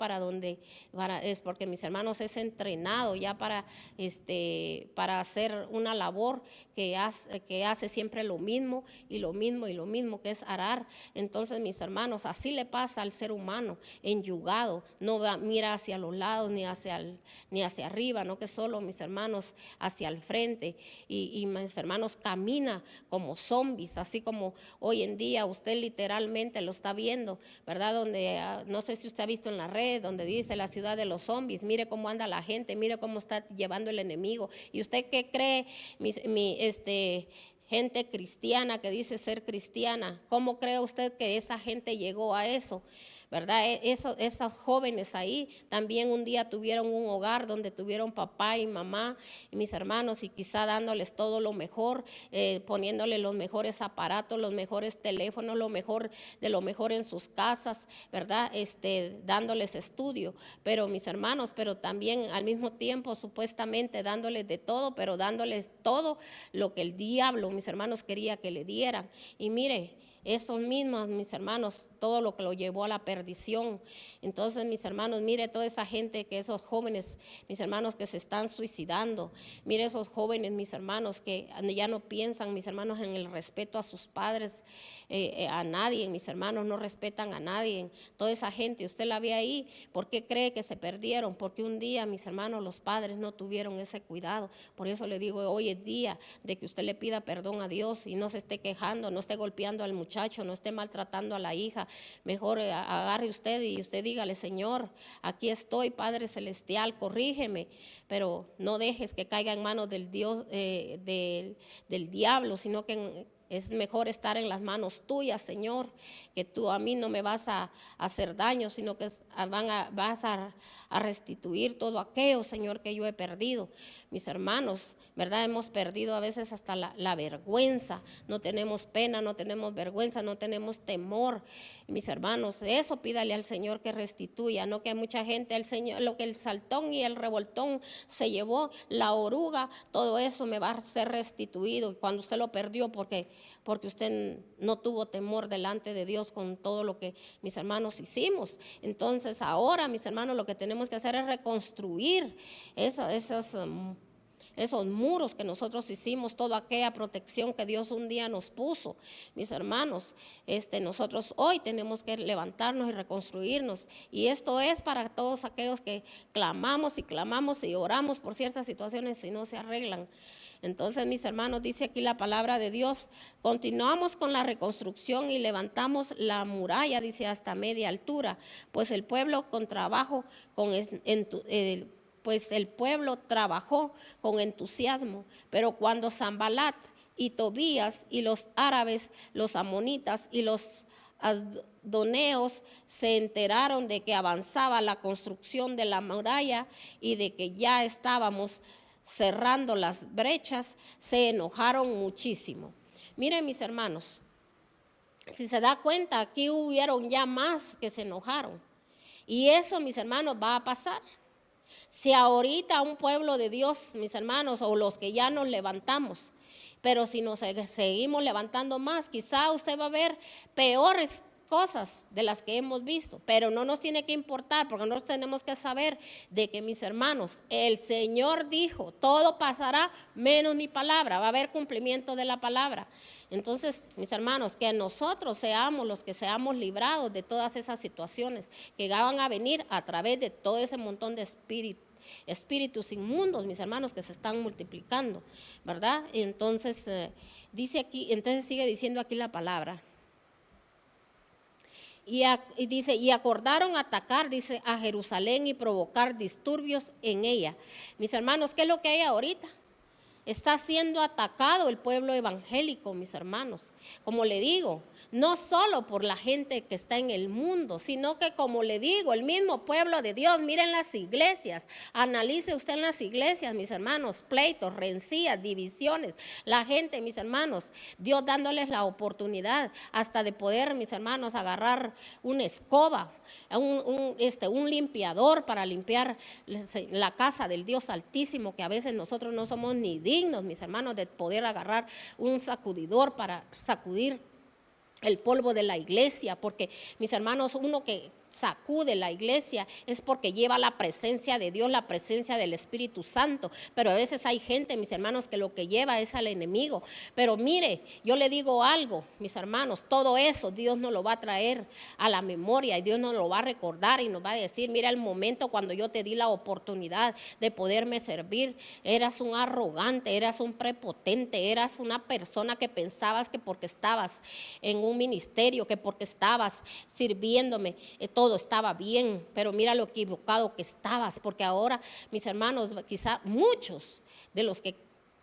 es porque, mis hermanos, es entrenado ya para hacer una labor que hace siempre lo mismo y lo mismo y lo mismo, que es arar. Entonces, mis hermanos, así le pasa al ser humano, enyugado, no mira hacia los lados ni hacia arriba, no que solo, mis hermanos, hacia el frente, y mis hermanos, camina como zombies, así como hoy en día usted literalmente lo está viendo, ¿verdad? Donde, no sé si usted ha visto en la red, donde dice la ciudad de los zombies, mire cómo anda la gente, mire cómo está llevando el enemigo. ¿Y usted qué cree, gente cristiana que dice ser cristiana? ¿Cómo cree usted que esa gente llegó a eso? ¿Verdad? Esos jóvenes ahí también un día tuvieron un hogar donde tuvieron papá y mamá y mis hermanos, y quizá dándoles todo lo mejor, poniéndole los mejores aparatos, los mejores teléfonos, lo mejor de lo mejor en sus casas, ¿verdad? Dándoles estudio, pero mis hermanos, pero también al mismo tiempo supuestamente dándoles de todo, pero dándoles todo lo que el diablo, mis hermanos, quería que le dieran. Y mire, esos mismos, mis hermanos, todo lo que lo llevó a la perdición. Entonces, mis hermanos, mire toda esa gente, que esos jóvenes, mis hermanos, que se están suicidando. Mire esos jóvenes, mis hermanos, que ya no piensan, mis hermanos, en el respeto a sus padres, a nadie, mis hermanos, no respetan a nadie. Toda esa gente, usted la ve ahí, ¿por qué cree que se perdieron? Porque un día, mis hermanos, los padres no tuvieron ese cuidado. Por eso le digo, hoy es día de que usted le pida perdón a Dios y no se esté quejando, no esté golpeando al muchacho, no esté maltratando a la hija. Mejor agarre usted y usted dígale, Señor, aquí estoy, Padre Celestial, corrígeme, pero no dejes que caiga en manos del Dios, del diablo, sino que es mejor estar en las manos tuyas, Señor, que tú a mí no me vas a hacer daño, sino que vas a restituir todo aquello, Señor, que yo he perdido. Mis hermanos, ¿verdad? Hemos perdido a veces hasta la vergüenza, no tenemos pena, no tenemos vergüenza, no tenemos temor. Mis hermanos, eso pídale al Señor que restituya, no que mucha gente, el Señor, lo que el saltón y el revoltón se llevó, la oruga, todo eso me va a ser restituido. Y cuando usted lo perdió, porque porque usted no tuvo temor delante de Dios con todo lo que mis hermanos hicimos. Entonces ahora, mis hermanos, lo que tenemos que hacer es reconstruir esos muros que nosotros hicimos, toda aquella protección que Dios un día nos puso. Mis hermanos, nosotros hoy tenemos que levantarnos y reconstruirnos. Y esto es para todos aquellos que clamamos y oramos por ciertas situaciones y no se arreglan. Entonces, mis hermanos, dice aquí la palabra de Dios, continuamos con la reconstrucción y levantamos la muralla, dice, hasta media altura, pues el pueblo con trabajo, pues el pueblo trabajó con entusiasmo, pero cuando Sanbalat y Tobías y los árabes, los amonitas y los asdoneos se enteraron de que avanzaba la construcción de la muralla y de que ya estábamos cerrando las brechas, se enojaron muchísimo. Miren, mis hermanos, si se da cuenta, aquí hubieron ya más que se enojaron. Y eso, mis hermanos, va a pasar. Si ahorita un pueblo de Dios, mis hermanos, o los que ya nos levantamos, pero si nos seguimos levantando más, quizá usted va a ver peores cosas de las que hemos visto, pero no nos tiene que importar, porque nosotros tenemos que saber de que, mis hermanos, el Señor dijo, todo pasará menos mi palabra, va a haber cumplimiento de la palabra. Entonces, mis hermanos, que nosotros seamos los que seamos librados de todas esas situaciones que van a venir a través de todo ese montón de espíritus inmundos, mis hermanos, que se están multiplicando, ¿verdad? Entonces, dice aquí, entonces sigue diciendo aquí la palabra. Y dice, y acordaron atacar, dice, a Jerusalén y provocar disturbios en ella. Mis hermanos, ¿qué es lo que hay ahorita? Está siendo atacado el pueblo evangélico, mis hermanos. Como le digo, no solo por la gente que está en el mundo, sino que, como le digo, el mismo pueblo de Dios. Miren las iglesias, analice usted en las iglesias, mis hermanos, pleitos, rencillas, divisiones. La gente, mis hermanos, Dios dándoles la oportunidad hasta de poder, mis hermanos, agarrar una escoba, un limpiador para limpiar la casa del Dios Altísimo, que a veces nosotros no somos ni dignos, mis hermanos, de poder agarrar un sacudidor para sacudir el polvo de la iglesia, porque, mis hermanos, uno que sacude la iglesia es porque lleva la presencia de Dios, la presencia del Espíritu Santo. Pero a veces hay gente, mis hermanos, que lo que lleva es al enemigo. Pero mire, yo le digo algo, mis hermanos, todo eso Dios nos lo va a traer a la memoria y Dios nos lo va a recordar y nos va a decir, mira el momento cuando yo te di la oportunidad de poderme servir, eras un arrogante, eras un prepotente, eras una persona que pensabas que porque estabas en un ministerio, que porque estabas sirviéndome, todo estaba bien, pero mira lo equivocado que estabas, porque ahora, mis hermanos, quizá muchos de los que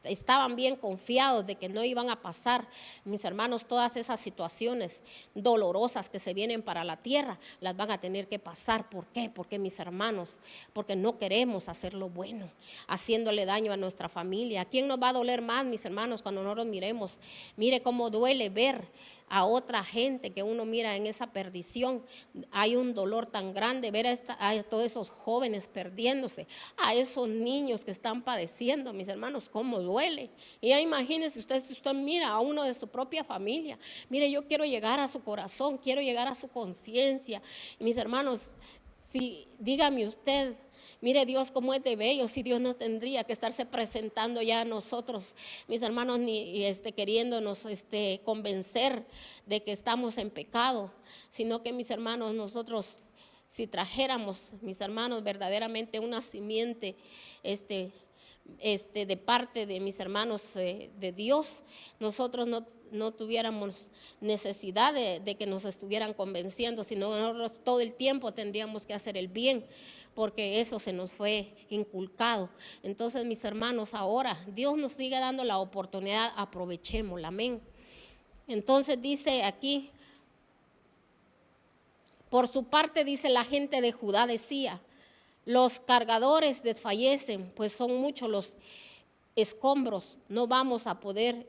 estaban bien confiados de que no iban a pasar, mis hermanos, todas esas situaciones dolorosas que se vienen para la tierra, las van a tener que pasar. ¿Por qué? Porque, mis hermanos, porque no queremos hacer lo bueno, haciéndole daño a nuestra familia. ¿A quién nos va a doler más, mis hermanos, cuando nosotros miremos? Mire cómo duele ver a otra gente que uno mira en esa perdición. Hay un dolor tan grande ver a todos esos jóvenes perdiéndose, a esos niños que están padeciendo, mis hermanos, cómo duele. Y ya imagínense usted, si usted mira a uno de su propia familia, mire, yo quiero llegar a su corazón, quiero llegar a su conciencia. Mis hermanos, dígame usted, mire Dios cómo es de bello, si Dios no tendría que estarse presentando ya a nosotros, mis hermanos, ni queriéndonos convencer de que estamos en pecado, sino que, mis hermanos, nosotros, si trajéramos, mis hermanos, verdaderamente una simiente de parte de mis hermanos de Dios, nosotros no tuviéramos necesidad de que nos estuvieran convenciendo, sino nosotros todo el tiempo tendríamos que hacer el bien, porque eso se nos fue inculcado. Entonces, mis hermanos, ahora Dios nos sigue dando la oportunidad, aprovechémosla, amén. Entonces dice aquí, por su parte, dice la gente de Judá, decía, los cargadores desfallecen, pues son muchos los escombros, no vamos a poder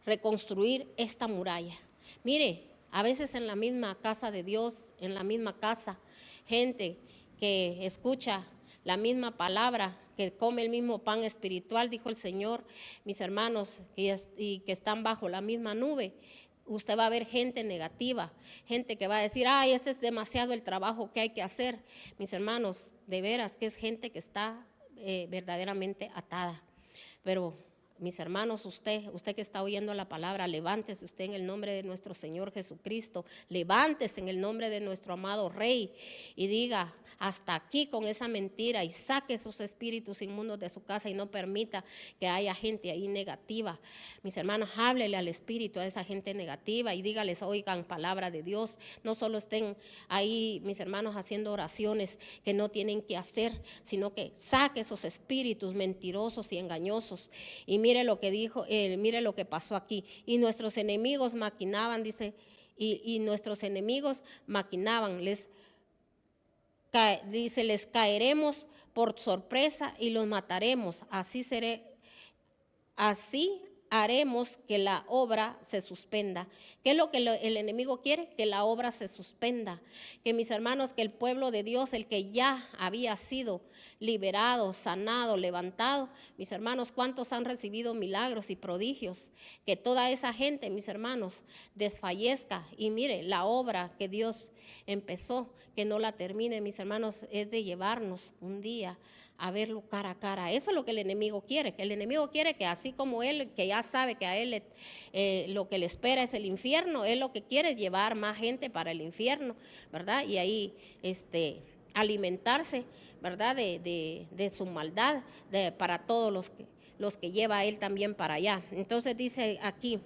reconstruir esta muralla. Mire, a veces en la misma casa de Dios, en la misma casa, gente que escucha la misma palabra, que come el mismo pan espiritual, dijo el Señor, mis hermanos, y que están bajo la misma nube. Usted va a ver gente negativa, gente que va a decir, ay, este es demasiado el trabajo que hay que hacer. Mis hermanos, de veras que es gente que está verdaderamente atada. Pero mis hermanos, usted que está oyendo la palabra, levántese usted en el nombre de nuestro Señor Jesucristo, levántese en el nombre de nuestro amado Rey y diga, hasta aquí con esa mentira, y saque esos espíritus inmundos de su casa y no permita que haya gente ahí negativa. Mis hermanos, háblele al espíritu a esa gente negativa y dígales, oigan palabra de Dios, no solo estén ahí, mis hermanos, haciendo oraciones que no tienen que hacer, sino que saque esos espíritus mentirosos y engañosos. Y mire lo que dijo, mire lo que pasó aquí. Y nuestros enemigos maquinaban, dice, y nuestros enemigos maquinaban, dice, les caeremos por sorpresa y los mataremos. Así haremos que la obra se suspenda. ¿Qué es lo que el enemigo quiere? Que la obra se suspenda. Que mis hermanos, que el pueblo de Dios, el que ya había sido liberado, sanado, levantado, mis hermanos, ¿cuántos han recibido milagros y prodigios? Que toda esa gente, mis hermanos, desfallezca. Y mire, la obra que Dios empezó, que no la termine, mis hermanos, es de llevarnos un día a verlo cara a cara. Eso es lo que el enemigo quiere, que el enemigo quiere que así como él, que ya sabe que a él lo que le espera es el infierno, él lo que quiere es llevar más gente para el infierno, ¿verdad? Y ahí alimentarse, ¿verdad? De su maldad, para todos los que lleva a él también para allá. Entonces dice aquí,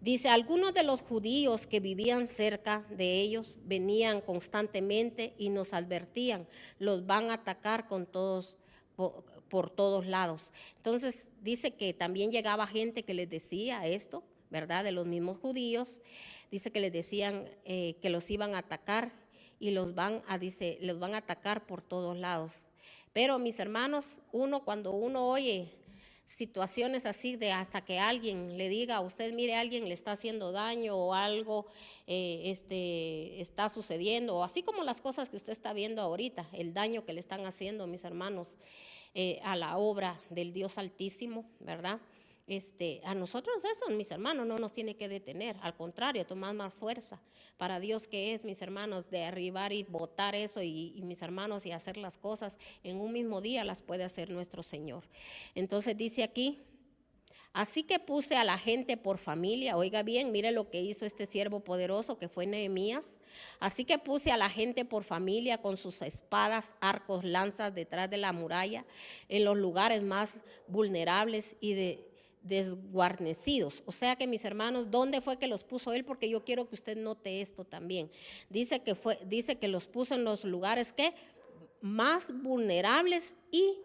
dice, algunos de los judíos que vivían cerca de ellos venían constantemente y nos advertían, los van a atacar por todos lados. Entonces dice que también llegaba gente que les decía esto, ¿verdad? De los mismos judíos, dice que les decían que los iban a atacar y los van a atacar por todos lados. Pero mis hermanos, cuando uno oye situaciones así de hasta que alguien le diga a usted, mire, alguien le está haciendo daño o algo está sucediendo, o así como las cosas que usted está viendo ahorita, el daño que le están haciendo, mis hermanos, a la obra del Dios Altísimo, ¿verdad? A nosotros eso, mis hermanos, no nos tiene que detener, al contrario, tomar más fuerza para Dios, que es, mis hermanos, de arribar y botar eso y mis hermanos, y hacer las cosas en un mismo día las puede hacer nuestro Señor. Entonces dice aquí, así que puse a la gente por familia. Oiga bien, mire lo que hizo este siervo poderoso que fue Nehemías. Así que puse a la gente por familia con sus espadas, arcos, lanzas detrás de la muralla, en los lugares más vulnerables y desguarnecidos. O sea que, mis hermanos, ¿dónde fue que los puso él? Porque yo quiero que usted note esto también. Dice que los puso en los lugares que más vulnerables y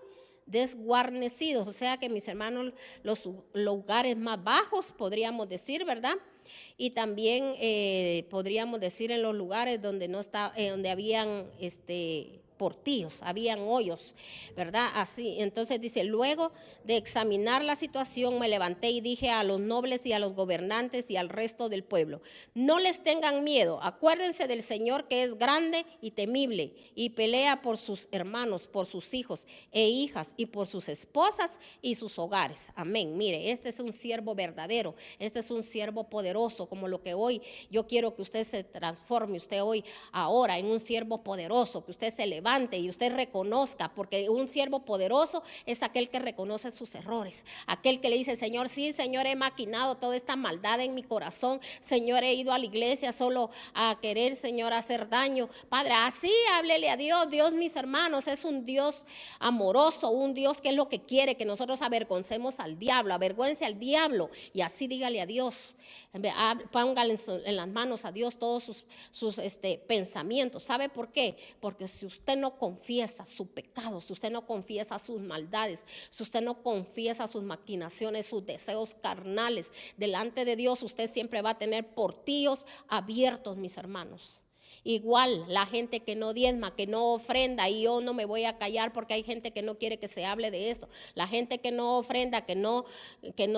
desguarnecidos. O sea que, mis hermanos, los lugares más bajos, podríamos decir, ¿verdad? Y también podríamos decir en los lugares donde donde habían portillos, habían hoyos, ¿verdad? Así, entonces dice, luego de examinar la situación me levanté y dije a los nobles y a los gobernantes y al resto del pueblo, no les tengan miedo, acuérdense del Señor que es grande y temible y pelea por sus hermanos, por sus hijos e hijas y por sus esposas y sus hogares. Amén. Mire, este es un siervo verdadero, este es un siervo poderoso, como lo que hoy yo quiero que usted se transforme, usted hoy, ahora, en un siervo poderoso, que usted se levante y usted reconozca, porque un siervo poderoso es aquel que reconoce sus errores, aquel que le dice, Señor, sí, Señor, he maquinado toda esta maldad en mi corazón, Señor, he ido a la iglesia solo a querer, Señor, hacer daño. Padre, así háblele a Dios. Dios, mis hermanos, es un Dios amoroso, un Dios que es lo que quiere, que nosotros avergoncemos al diablo, avergüence al diablo, y así dígale a Dios, póngale en las manos a Dios todos sus pensamientos. ¿Sabe por qué? Porque si usted no confiesa su pecado, si usted no confiesa sus maldades, si usted no confiesa sus maquinaciones, sus deseos carnales delante de Dios, usted siempre va a tener portillos abiertos, mis hermanos. Igual la gente que no diezma, que no ofrenda, y yo no me voy a callar porque hay gente que no quiere que se hable de esto. La gente que no ofrenda, que no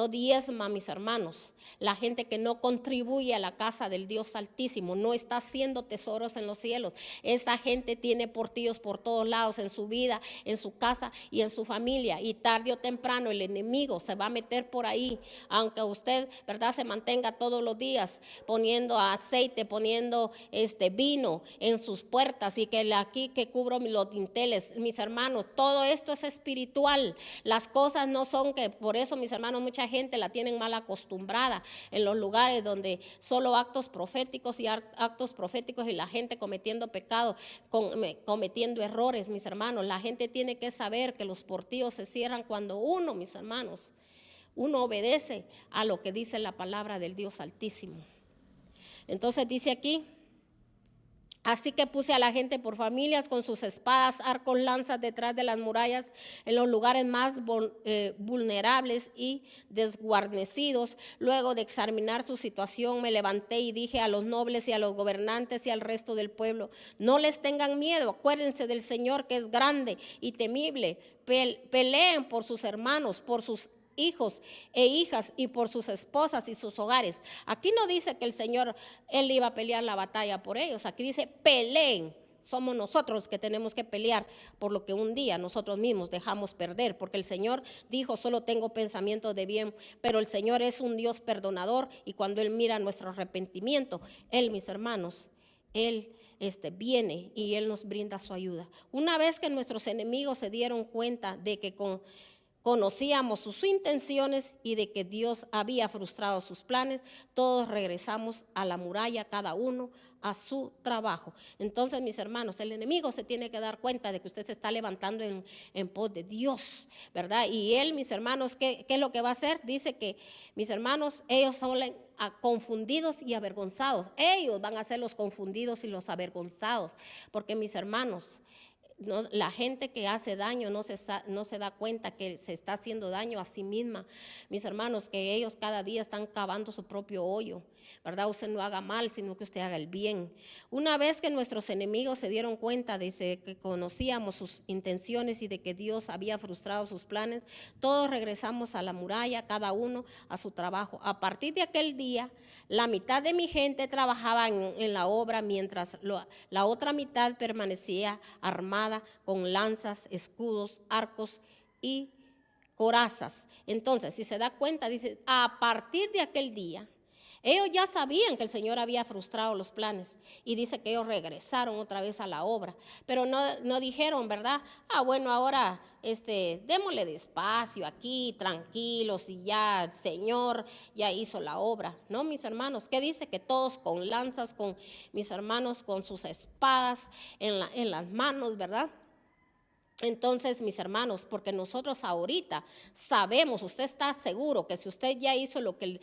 diezma, mis hermanos. La gente que no contribuye a la casa del Dios Altísimo, no está haciendo tesoros en los cielos. Esa gente tiene portillos por todos lados en su vida, en su casa y en su familia. Y tarde o temprano el enemigo se va a meter por ahí. Aunque usted, ¿verdad?, se mantenga todos los días poniendo aceite, poniendo vino en sus puertas, y que aquí que cubro los dinteles, mis hermanos, todo esto es espiritual. Las cosas no son que, por eso, mis hermanos, mucha gente la tienen mal acostumbrada en los lugares donde solo actos proféticos y la gente cometiendo pecado, cometiendo errores, mis hermanos. La gente tiene que saber que los portillos se cierran cuando uno, mis hermanos, uno obedece a lo que dice la palabra del Dios Altísimo. Entonces dice aquí: así que puse a la gente por familias con sus espadas, arcos, lanzas detrás de las murallas, en los lugares más vulnerables y desguarnecidos. Luego de examinar su situación, me levanté y dije a los nobles y a los gobernantes y al resto del pueblo: no les tengan miedo, acuérdense del Señor, que es grande y temible. Peleen por sus hermanos, por sus hijos e hijas y por sus esposas y sus hogares. Aquí no dice que el Señor, Él iba a pelear la batalla por ellos. Aquí dice: peleen. Somos nosotros los que tenemos que pelear por lo que un día nosotros mismos dejamos perder, porque el Señor dijo: solo tengo pensamientos de bien. Pero el Señor es un Dios perdonador, y cuando Él mira nuestro arrepentimiento, Él, mis hermanos, Él viene y Él nos brinda su ayuda. Una vez que nuestros enemigos se dieron cuenta de que conocíamos sus intenciones y de que Dios había frustrado sus planes, todos regresamos a la muralla, cada uno a su trabajo. Entonces, mis hermanos, el enemigo se tiene que dar cuenta de que usted se está levantando en pos de Dios, ¿verdad? Y él, mis hermanos, ¿qué es lo que va a hacer? Dice que, mis hermanos, ellos son confundidos y avergonzados. Ellos van a ser los confundidos y los avergonzados, porque, mis hermanos, la gente que hace daño no se da cuenta que se está haciendo daño a sí misma, mis hermanos, que ellos cada día están cavando su propio hoyo, ¿verdad? Usted no haga mal, sino que usted haga el bien. Una vez que nuestros enemigos se dieron cuenta de que conocíamos sus intenciones y de que Dios había frustrado sus planes, todos regresamos a la muralla, cada uno a su trabajo. A partir de aquel día, la mitad de mi gente trabajaba en la obra, mientras la otra mitad permanecía armada con lanzas, escudos, arcos y corazas. Entonces, si se da cuenta, dice: a partir de aquel día, ellos ya sabían que el Señor había frustrado los planes, y dice que ellos regresaron otra vez a la obra, pero no dijeron, ¿verdad? Bueno, ahora démosle despacio aquí, tranquilos, y ya el Señor ya hizo la obra. No, mis hermanos, ¿qué dice? Que todos con lanzas, con mis hermanos, con sus espadas en las manos, ¿verdad? Entonces, mis hermanos, porque nosotros ahorita sabemos, usted está seguro que si usted ya hizo lo que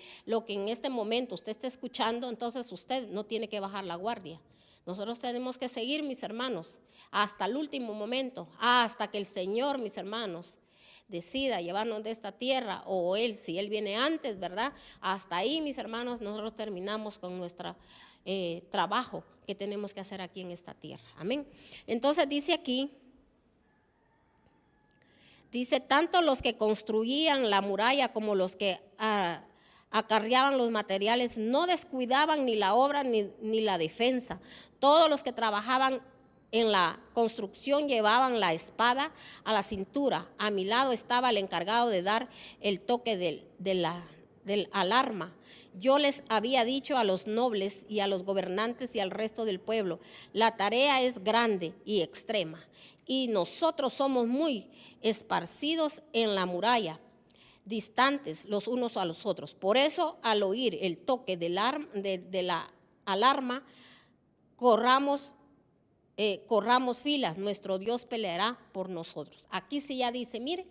en este momento usted está escuchando, entonces usted no tiene que bajar la guardia. Nosotros tenemos que seguir, mis hermanos, hasta el último momento, hasta que el Señor, mis hermanos, decida llevarnos de esta tierra, o Él, si Él viene antes, ¿verdad? Hasta ahí, mis hermanos, nosotros terminamos con nuestro trabajo que tenemos que hacer aquí en esta tierra. Amén. Entonces dice aquí, dice: tanto los que construían la muralla como los que acarreaban los materiales no descuidaban ni la obra ni la defensa. Todos los que trabajaban en la construcción llevaban la espada a la cintura. A mi lado estaba el encargado de dar el toque del alarma. Yo les había dicho a los nobles y a los gobernantes y al resto del pueblo: la tarea es grande y extrema, y nosotros somos muy esparcidos en la muralla, distantes los unos a los otros. Por eso, al oír el toque de la alarma, corramos filas, nuestro Dios peleará por nosotros. Aquí sí ya dice, mire,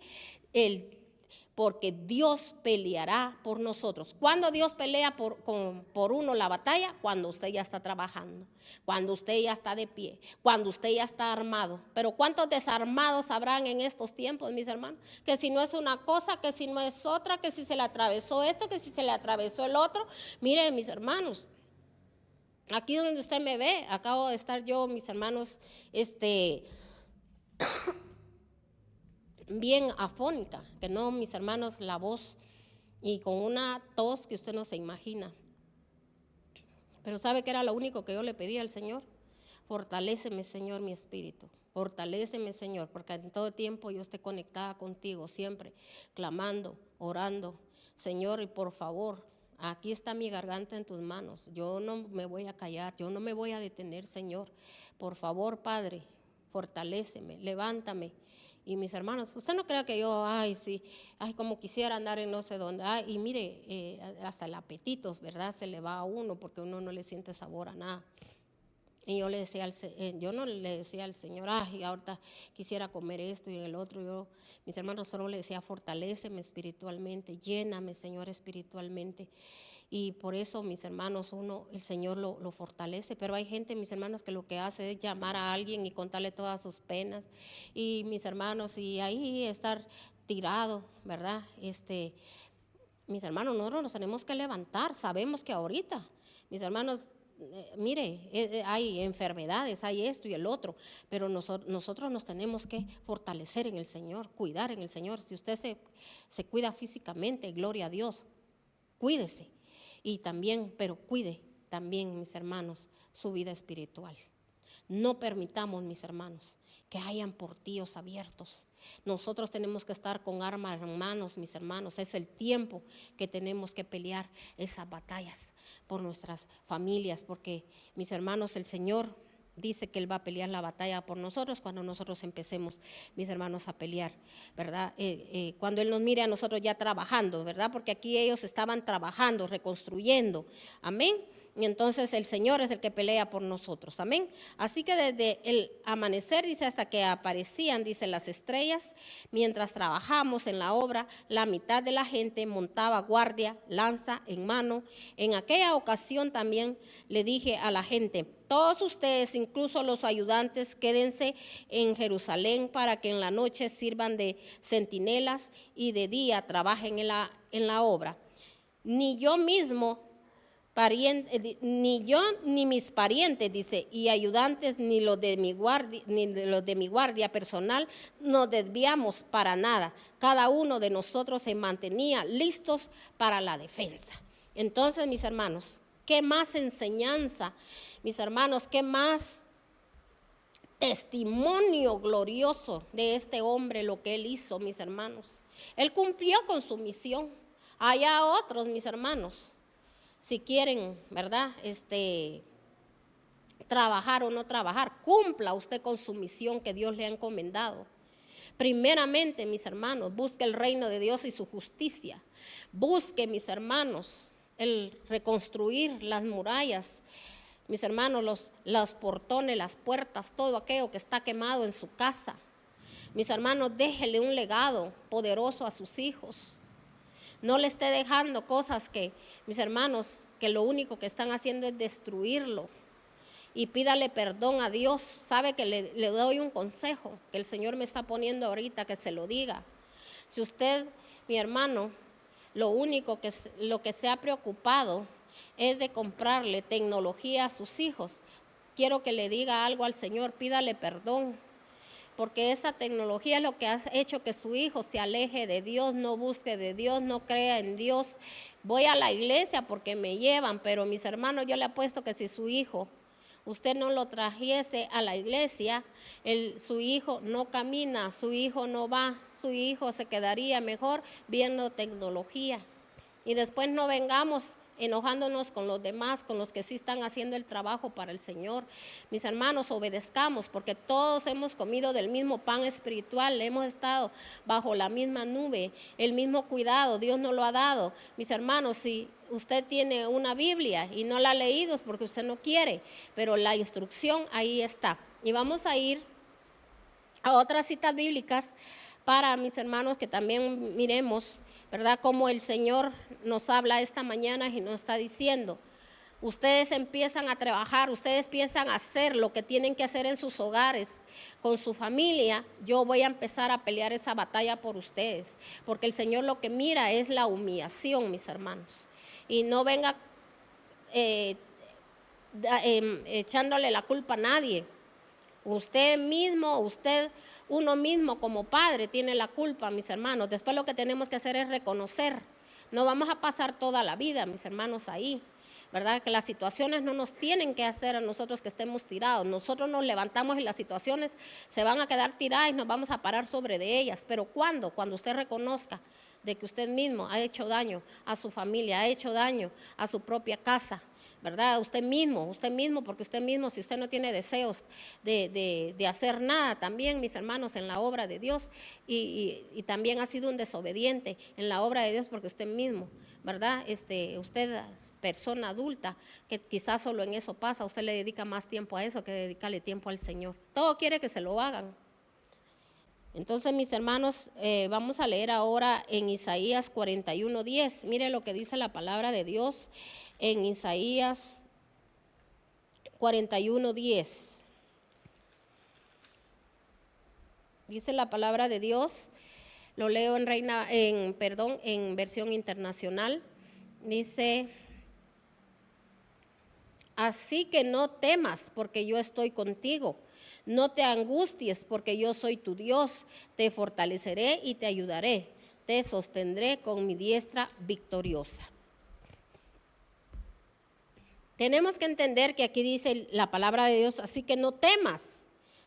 porque Dios peleará por nosotros. ¿Cuándo Dios pelea por uno la batalla? Cuando usted ya está trabajando, cuando usted ya está de pie, cuando usted ya está armado. Pero ¿cuántos desarmados habrán en estos tiempos, mis hermanos? Que si no es una cosa, que si no es otra, que si se le atravesó esto, que si se le atravesó el otro. Miren, mis hermanos, Aquí donde usted me ve, acabo de estar yo, mis hermanos, bien afónica, que no, mis hermanos, la voz, y con una tos que usted no se imagina. Pero ¿sabe qué era lo único que yo le pedía al Señor? Fortaléceme, Señor, mi espíritu. Fortaléceme, Señor, porque en todo tiempo yo esté conectada contigo, siempre clamando, orando. Señor, y por favor, aquí está mi garganta en tus manos. Yo no me voy a callar, yo no me voy a detener, Señor. Por favor, Padre, fortaléceme, levántame. Y mis hermanos, usted no crea que yo, ay, sí, ay, como quisiera andar en no sé dónde. Ay, y mire, hasta el apetito, ¿verdad? Se le va a uno porque uno no le siente sabor a nada. Y yo le decía yo no le decía al Señor, ay, ahorita quisiera comer esto y el otro. Yo, mis hermanos, solo le decía, fortaléceme espiritualmente, lléname, Señor, espiritualmente. Y por eso, mis hermanos, el Señor lo fortalece. Pero hay gente, mis hermanos, que lo que hace es llamar a alguien y contarle todas sus penas. Y mis hermanos, y ahí estar tirado, ¿verdad? Mis hermanos, nosotros nos tenemos que levantar. Sabemos que ahorita, mis hermanos, mire, hay enfermedades, hay esto y el otro, pero nosotros nos tenemos que fortalecer en el Señor, cuidar en el Señor. Si usted se cuida físicamente, gloria a Dios, cuídese. Y también, pero cuide también, mis hermanos, su vida espiritual. No permitamos, mis hermanos, que hayan portillos abiertos. Nosotros tenemos que estar con armas en manos, mis hermanos. Es el tiempo que tenemos que pelear esas batallas por nuestras familias, porque, mis hermanos, el Señor dice que Él va a pelear la batalla por nosotros cuando nosotros empecemos, mis hermanos, a pelear, ¿verdad? Cuando Él nos mire a nosotros ya trabajando, ¿verdad? Porque aquí ellos estaban trabajando, reconstruyendo, amén. Y entonces el Señor es el que pelea por nosotros, amén. Así que desde el amanecer, dice, hasta que aparecían, dice, las estrellas, mientras trabajamos en la obra, la mitad de la gente montaba guardia, lanza en mano. En aquella ocasión también le dije a la gente, todos ustedes, incluso los ayudantes, quédense en Jerusalén para que en la noche sirvan de centinelas y de día trabajen en la obra. Ni yo mismo, ni yo ni mis parientes, dice, y ayudantes, ni los de mi guardia personal, nos desviamos para nada. Cada uno de nosotros se mantenía listos para la defensa. Entonces, mis hermanos, ¿qué más enseñanza? Mis hermanos, ¿qué más testimonio glorioso de este hombre, lo que él hizo, mis hermanos? Él cumplió con su misión. Allá otros, mis hermanos, si quieren, ¿verdad? Trabajar o no trabajar, cumpla usted con su misión que Dios le ha encomendado. Primeramente, mis hermanos, busque el reino de Dios y su justicia. Busque, mis hermanos, el reconstruir las murallas. Mis hermanos, los portones, las puertas, todo aquello que está quemado en su casa. Mis hermanos, déjele un legado poderoso a sus hijos. No le esté dejando cosas que, mis hermanos, que lo único que están haciendo es destruirlo. Y pídale perdón a Dios. Sabe que le doy un consejo que el Señor me está poniendo ahorita, que se lo diga. Si usted, mi hermano, lo que se ha preocupado es de comprarle tecnología a sus hijos, quiero que le diga algo al Señor, pídale perdón. Porque esa tecnología es lo que ha hecho que su hijo se aleje de Dios, no busque de Dios, no crea en Dios. Voy a la iglesia porque me llevan, pero mis hermanos, yo le apuesto que si su hijo, usted no lo trajese a la iglesia, su hijo no camina, su hijo no va, su hijo se quedaría mejor viendo tecnología. Y después no vengamos enojándonos con los demás, con los que sí están haciendo el trabajo para el Señor. Mis hermanos, obedezcamos, porque todos hemos comido del mismo pan espiritual, hemos estado bajo la misma nube, el mismo cuidado, Dios nos lo ha dado. Mis hermanos, si usted tiene una Biblia y no la ha leído es porque usted no quiere, pero la instrucción ahí está. Y vamos a ir a otras citas bíblicas para, mis hermanos, que también miremos, ¿verdad?, como el Señor nos habla esta mañana y nos está diciendo, ustedes empiezan a trabajar, ustedes piensan hacer lo que tienen que hacer en sus hogares, con su familia, yo voy a empezar a pelear esa batalla por ustedes, porque el Señor lo que mira es la humillación, mis hermanos, y no venga echándole la culpa a nadie. Usted mismo, uno mismo como padre tiene la culpa, mis hermanos. Después lo que tenemos que hacer es reconocer. No vamos a pasar toda la vida, mis hermanos, ahí, ¿verdad? Que las situaciones no nos tienen que hacer a nosotros que estemos tirados. Nosotros nos levantamos y las situaciones se van a quedar tiradas y nos vamos a parar sobre de ellas. Pero ¿cuándo? Cuando usted reconozca de que usted mismo ha hecho daño a su familia, ha hecho daño a su propia casa, ¿verdad? Usted mismo, porque usted mismo, si usted no tiene deseos de hacer nada también, mis hermanos, en la obra de Dios, y también ha sido un desobediente en la obra de Dios porque usted mismo, ¿verdad? Usted, persona adulta, que quizás solo en eso pasa, usted le dedica más tiempo a eso que dedicarle tiempo al Señor. Todo quiere que se lo hagan. Entonces, mis hermanos, vamos a leer ahora en Isaías 41:10. Mire lo que dice la palabra de Dios en Isaías 41:10. Dice la palabra de Dios, lo leo en versión internacional. Dice: así que no temas, porque yo estoy contigo. No te angusties, porque yo soy tu Dios. Te fortaleceré y te ayudaré. Te sostendré con mi diestra victoriosa. Tenemos que entender que aquí dice la palabra de Dios: así que no temas,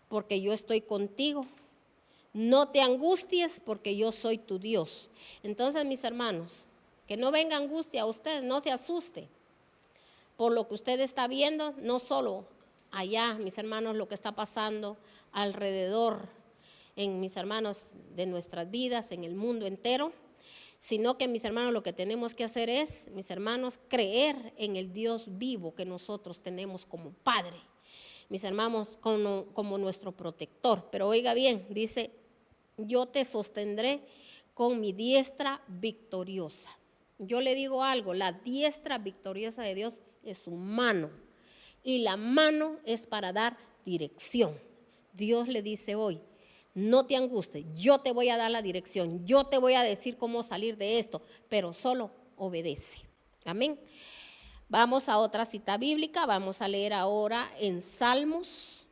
porque yo estoy contigo. No te angusties, porque yo soy tu Dios. Entonces, mis hermanos, que no venga angustia a usted, no se asuste por lo que usted está viendo, no solo allá, mis hermanos, lo que está pasando alrededor, mis hermanos, de nuestras vidas, en el mundo entero, sino que, mis hermanos, lo que tenemos que hacer es, mis hermanos, creer en el Dios vivo que nosotros tenemos como Padre, mis hermanos, como nuestro protector. Pero oiga bien, dice: yo te sostendré con mi diestra victoriosa. Yo le digo algo, la diestra victoriosa de Dios es su mano, y la mano es para dar dirección. Dios le dice hoy: no te angusties, yo te voy a dar la dirección, yo te voy a decir cómo salir de esto, pero solo obedece. Amén. Vamos a otra cita bíblica, vamos a leer ahora en Salmos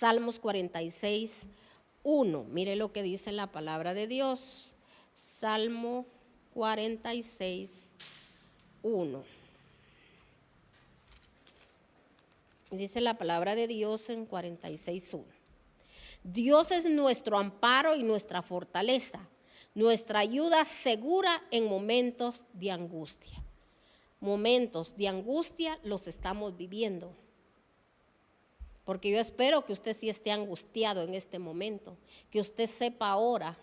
46:1. Mire lo que dice la palabra de Dios. Salmo 46:1. Dice la palabra de Dios en 46:1. Dios es nuestro amparo y nuestra fortaleza, nuestra ayuda segura en momentos de angustia. Momentos de angustia los estamos viviendo, porque yo espero que usted sí esté angustiado en este momento, que usted sepa ahora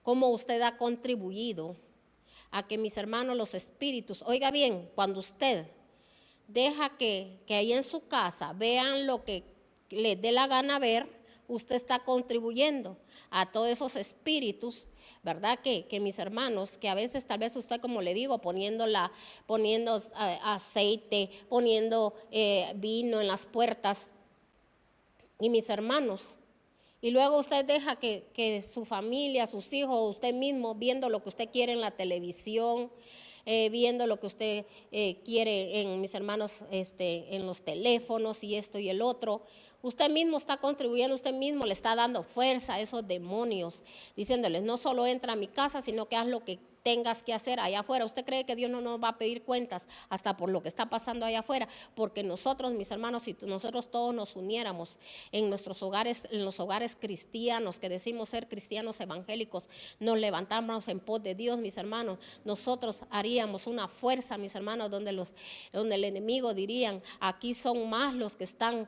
cómo usted ha contribuido a que, mis hermanos, los espíritus, oiga bien, cuando usted deja que ahí en su casa vean lo que les dé la gana ver, usted está contribuyendo a todos esos espíritus, ¿verdad? Que mis hermanos, que a veces tal vez usted, como le digo, poniendo aceite, poniendo vino en las puertas, y mis hermanos, y luego usted deja que su familia, sus hijos, usted mismo, viendo lo que usted quiere en la televisión, viendo lo que usted quiere mis hermanos, en los teléfonos y esto y el otro, usted mismo está contribuyendo, usted mismo le está dando fuerza a esos demonios, diciéndoles: no solo entra a mi casa, sino que haz lo que tengas que hacer allá afuera. ¿Usted cree que Dios no nos va a pedir cuentas hasta por lo que está pasando allá afuera? Porque nosotros, mis hermanos, si nosotros todos nos uniéramos en nuestros hogares, en los hogares cristianos, que decimos ser cristianos evangélicos, nos levantamos en pos de Dios, mis hermanos, nosotros haríamos una fuerza, mis hermanos, donde el enemigo dirían: aquí son más los que están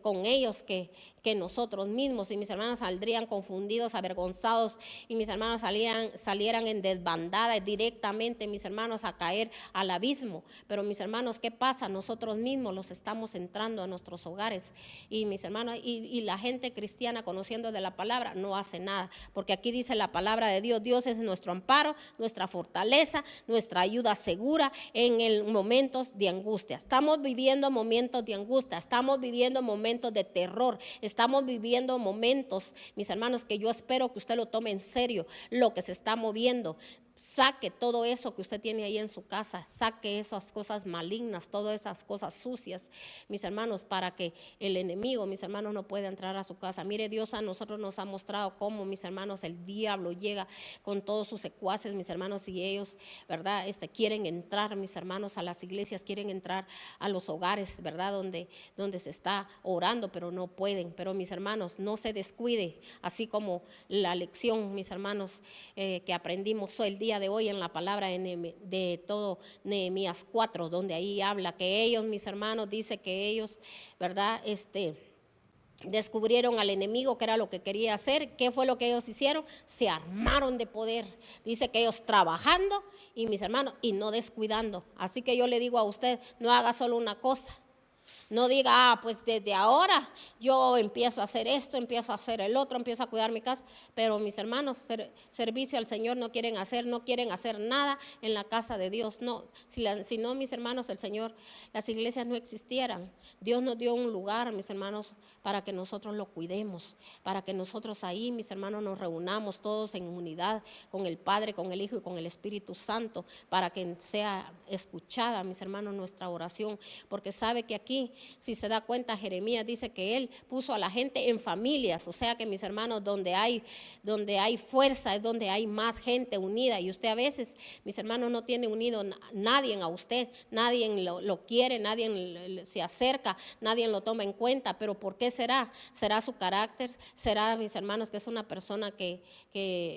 con ellos que nosotros mismos, y mis hermanos saldrían confundidos, avergonzados, y mis hermanos salieran en desbandada directamente, mis hermanos, a caer al abismo. Pero, mis hermanos, ¿qué pasa? Nosotros mismos los estamos entrando a nuestros hogares, y mis hermanos, y la gente cristiana, conociendo de la palabra, no hace nada, porque aquí dice la palabra de Dios: Dios es nuestro amparo, nuestra fortaleza, nuestra ayuda segura en momentos de angustia. Estamos viviendo momentos de angustia, estamos viviendo momentos de terror, estamos viviendo momentos, mis hermanos, que yo espero que usted lo tome en serio, lo que se está moviendo. saque todo eso que usted tiene ahí en su casa, saque esas cosas malignas, todas esas cosas sucias, mis hermanos, para que el enemigo, mis hermanos, no pueda entrar a su casa. Mire, Dios a nosotros nos ha mostrado cómo, mis hermanos, el diablo llega con todos sus secuaces, mis hermanos, y ellos, ¿verdad? Quieren entrar, mis hermanos, a las iglesias, quieren entrar a los hogares, ¿verdad? Donde se está orando, pero no pueden. Pero, mis hermanos, no se descuide, así como la lección, mis hermanos, que aprendimos el día de hoy en la palabra de todo Nehemías 4, donde ahí habla que ellos, mis hermanos, dice que ellos, ¿verdad? Descubrieron al enemigo, que era lo que quería hacer. ¿Qué fue lo que ellos hicieron? Se armaron de poder. Dice que ellos trabajando, y mis hermanos, y no descuidando. Así que yo le digo a usted, no haga solo una cosa. No diga, pues desde ahora yo empiezo a hacer esto, empiezo a hacer el otro, empiezo a cuidar mi casa. Pero mis hermanos, servicio al Señor no quieren hacer nada en la casa de Dios. No, si no, mis hermanos, el Señor, las iglesias no existieran. Dios nos dio un lugar, mis hermanos, para que nosotros lo cuidemos, para que nosotros ahí, mis hermanos, nos reunamos todos en unidad con el Padre, con el Hijo y con el Espíritu Santo, para que sea escuchada, mis hermanos, nuestra oración. Porque sabe que aquí, si se da cuenta, Jeremías dice que él puso a la gente en familias. O sea que, mis hermanos, donde hay fuerza es donde hay más gente unida. Y usted a veces, mis hermanos, no tiene unido nadie a usted, nadie lo quiere, nadie se acerca, nadie lo toma en cuenta. Pero ¿por qué será? ¿Será su carácter? ¿Será, mis hermanos, que es una persona que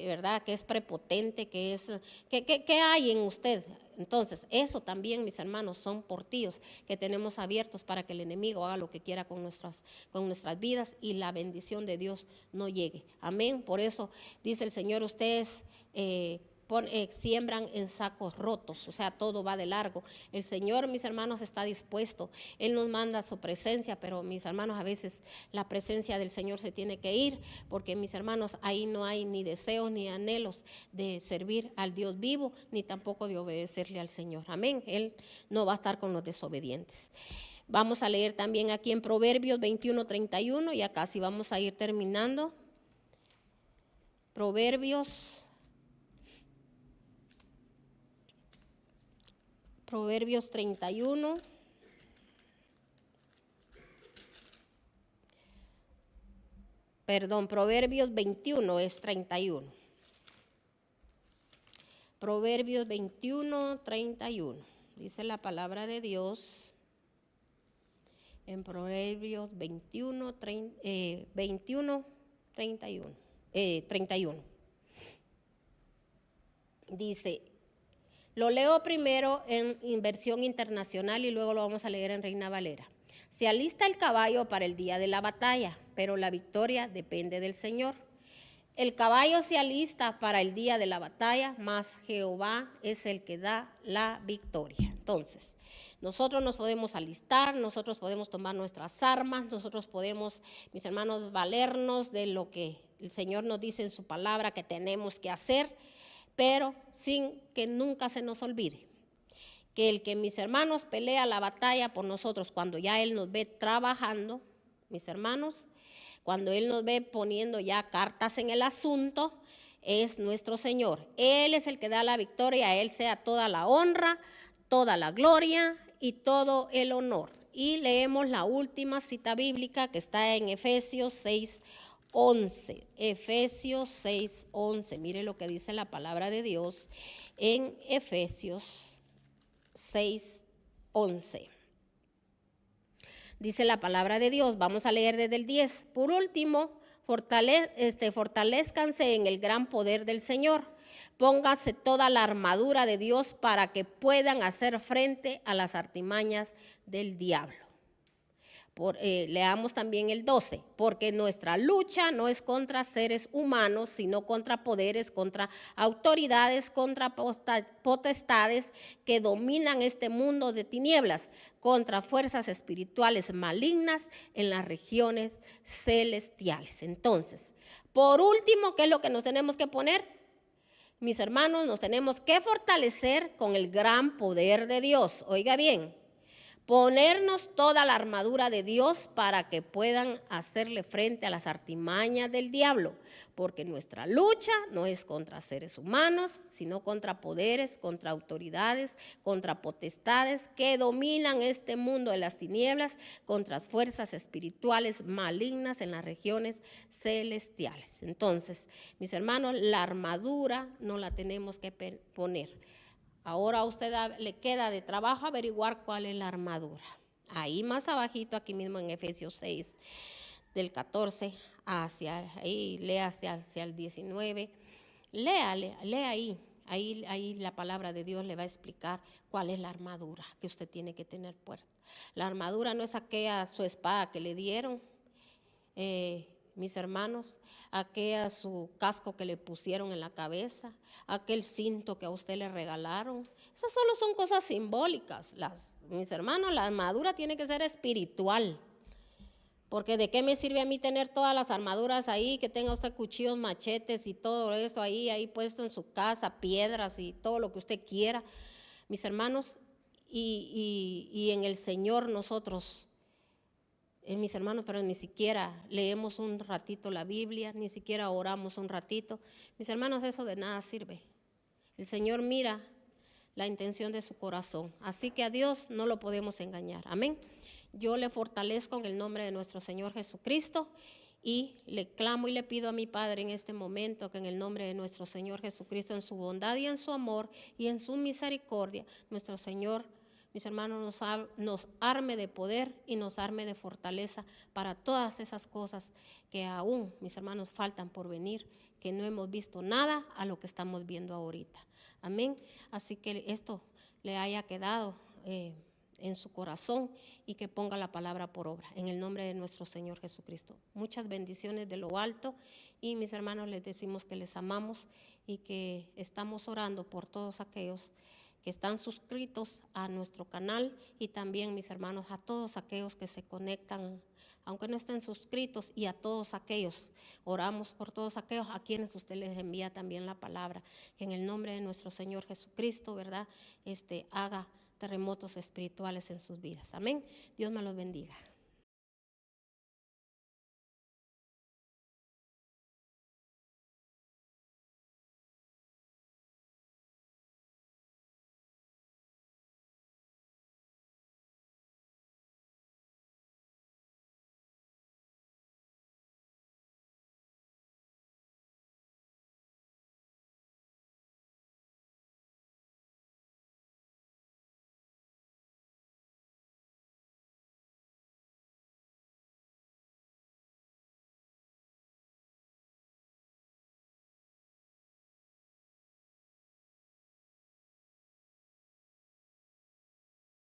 verdad, que es prepotente, ¿qué hay en usted? Entonces, eso también, mis hermanos, son portillos que tenemos abiertos para que el enemigo haga lo que quiera con nuestras vidas y la bendición de Dios no llegue. Amén. Por eso dice el Señor, ustedes siembran en sacos rotos, o sea, todo va de largo. El Señor, mis hermanos, está dispuesto. Él nos manda su presencia, pero, mis hermanos, a veces la presencia del Señor se tiene que ir, porque, mis hermanos, ahí no hay ni deseos ni anhelos de servir al Dios vivo, ni tampoco de obedecerle al Señor. Amén. Él no va a estar con los desobedientes. Vamos a leer también aquí en Proverbios 21:31, y acá sí vamos a ir terminando. Proverbios 31. Proverbios 21 es 31. Proverbios 21:31. Dice la palabra de Dios en Proverbios 31. Dice, lo leo primero en versión internacional y luego lo vamos a leer en Reina Valera. Se alista el caballo para el día de la batalla, pero la victoria depende del Señor. El caballo se alista para el día de la batalla, mas Jehová es el que da la victoria. Entonces, nosotros nos podemos alistar, nosotros podemos tomar nuestras armas, nosotros podemos, mis hermanos, valernos de lo que el Señor nos dice en su palabra que tenemos que hacer, pero sin que nunca se nos olvide que el que, mis hermanos, pelea la batalla por nosotros cuando ya Él nos ve trabajando, mis hermanos, cuando Él nos ve poniendo ya cartas en el asunto, es nuestro Señor. Él es el que da la victoria, a Él sea toda la honra, toda la gloria y todo el honor. Y leemos la última cita bíblica que está en Efesios 6:11. Efesios 6:11. Mire lo que dice la palabra de Dios en Efesios 6:11. Dice la palabra de Dios, vamos a leer desde el 10. Por último, fortalezcanse en el gran poder del Señor. Póngase toda la armadura de Dios para que puedan hacer frente a las artimañas del diablo. Leamos también el 12, porque nuestra lucha no es contra seres humanos, sino contra poderes, contra autoridades, contra potestades que dominan este mundo de tinieblas, contra fuerzas espirituales malignas en las regiones celestiales. Entonces, por último, ¿qué es lo que nos tenemos que poner? Mis hermanos, nos tenemos que fortalecer con el gran poder de Dios. Oiga bien. Ponernos toda la armadura de Dios para que puedan hacerle frente a las artimañas del diablo, porque nuestra lucha no es contra seres humanos, sino contra poderes, contra autoridades, contra potestades que dominan este mundo de las tinieblas, contra fuerzas espirituales malignas en las regiones celestiales. Entonces, mis hermanos, la armadura no la tenemos que poner. Ahora a usted le queda de trabajo averiguar cuál es la armadura. Ahí más abajito, aquí mismo en Efesios 6, del 14 hacia ahí, lea hacia el 19. Lea ahí. Ahí la palabra de Dios le va a explicar cuál es la armadura que usted tiene que tener puesta. La armadura no es aquella su espada que le dieron, mis hermanos, aquella su casco que le pusieron en la cabeza, aquel cinto que a usted le regalaron. Esas solo son cosas simbólicas. Mis hermanos, la armadura tiene que ser espiritual. Porque de qué me sirve a mí tener todas las armaduras ahí, que tenga usted cuchillos, machetes y todo eso ahí puesto en su casa, piedras y todo lo que usted quiera. Mis hermanos, y en el Señor nosotros, mis hermanos, pero ni siquiera leemos un ratito la Biblia, ni siquiera oramos un ratito. Mis hermanos, eso de nada sirve. El Señor mira la intención de su corazón, así que a Dios no lo podemos engañar. Amén. Yo le fortalezco en el nombre de nuestro Señor Jesucristo y le clamo y le pido a mi Padre en este momento que en el nombre de nuestro Señor Jesucristo, en su bondad y en su amor y en su misericordia, nuestro Señor, mis hermanos, nos arme de poder y nos arme de fortaleza para todas esas cosas que aún, mis hermanos, faltan por venir, que no hemos visto nada a lo que estamos viendo ahorita. Amén. Así que esto le haya quedado en su corazón y que ponga la palabra por obra, en el nombre de nuestro Señor Jesucristo. Muchas bendiciones de lo alto y mis hermanos, les decimos que les amamos y que estamos orando por todos aquellos que están suscritos a nuestro canal y también, mis hermanos, a todos aquellos que se conectan, aunque no estén suscritos, y a todos aquellos, oramos por todos aquellos a quienes usted les envía también la palabra, que en el nombre de nuestro Señor Jesucristo, ¿verdad?, haga terremotos espirituales en sus vidas. Amén. Dios me los bendiga.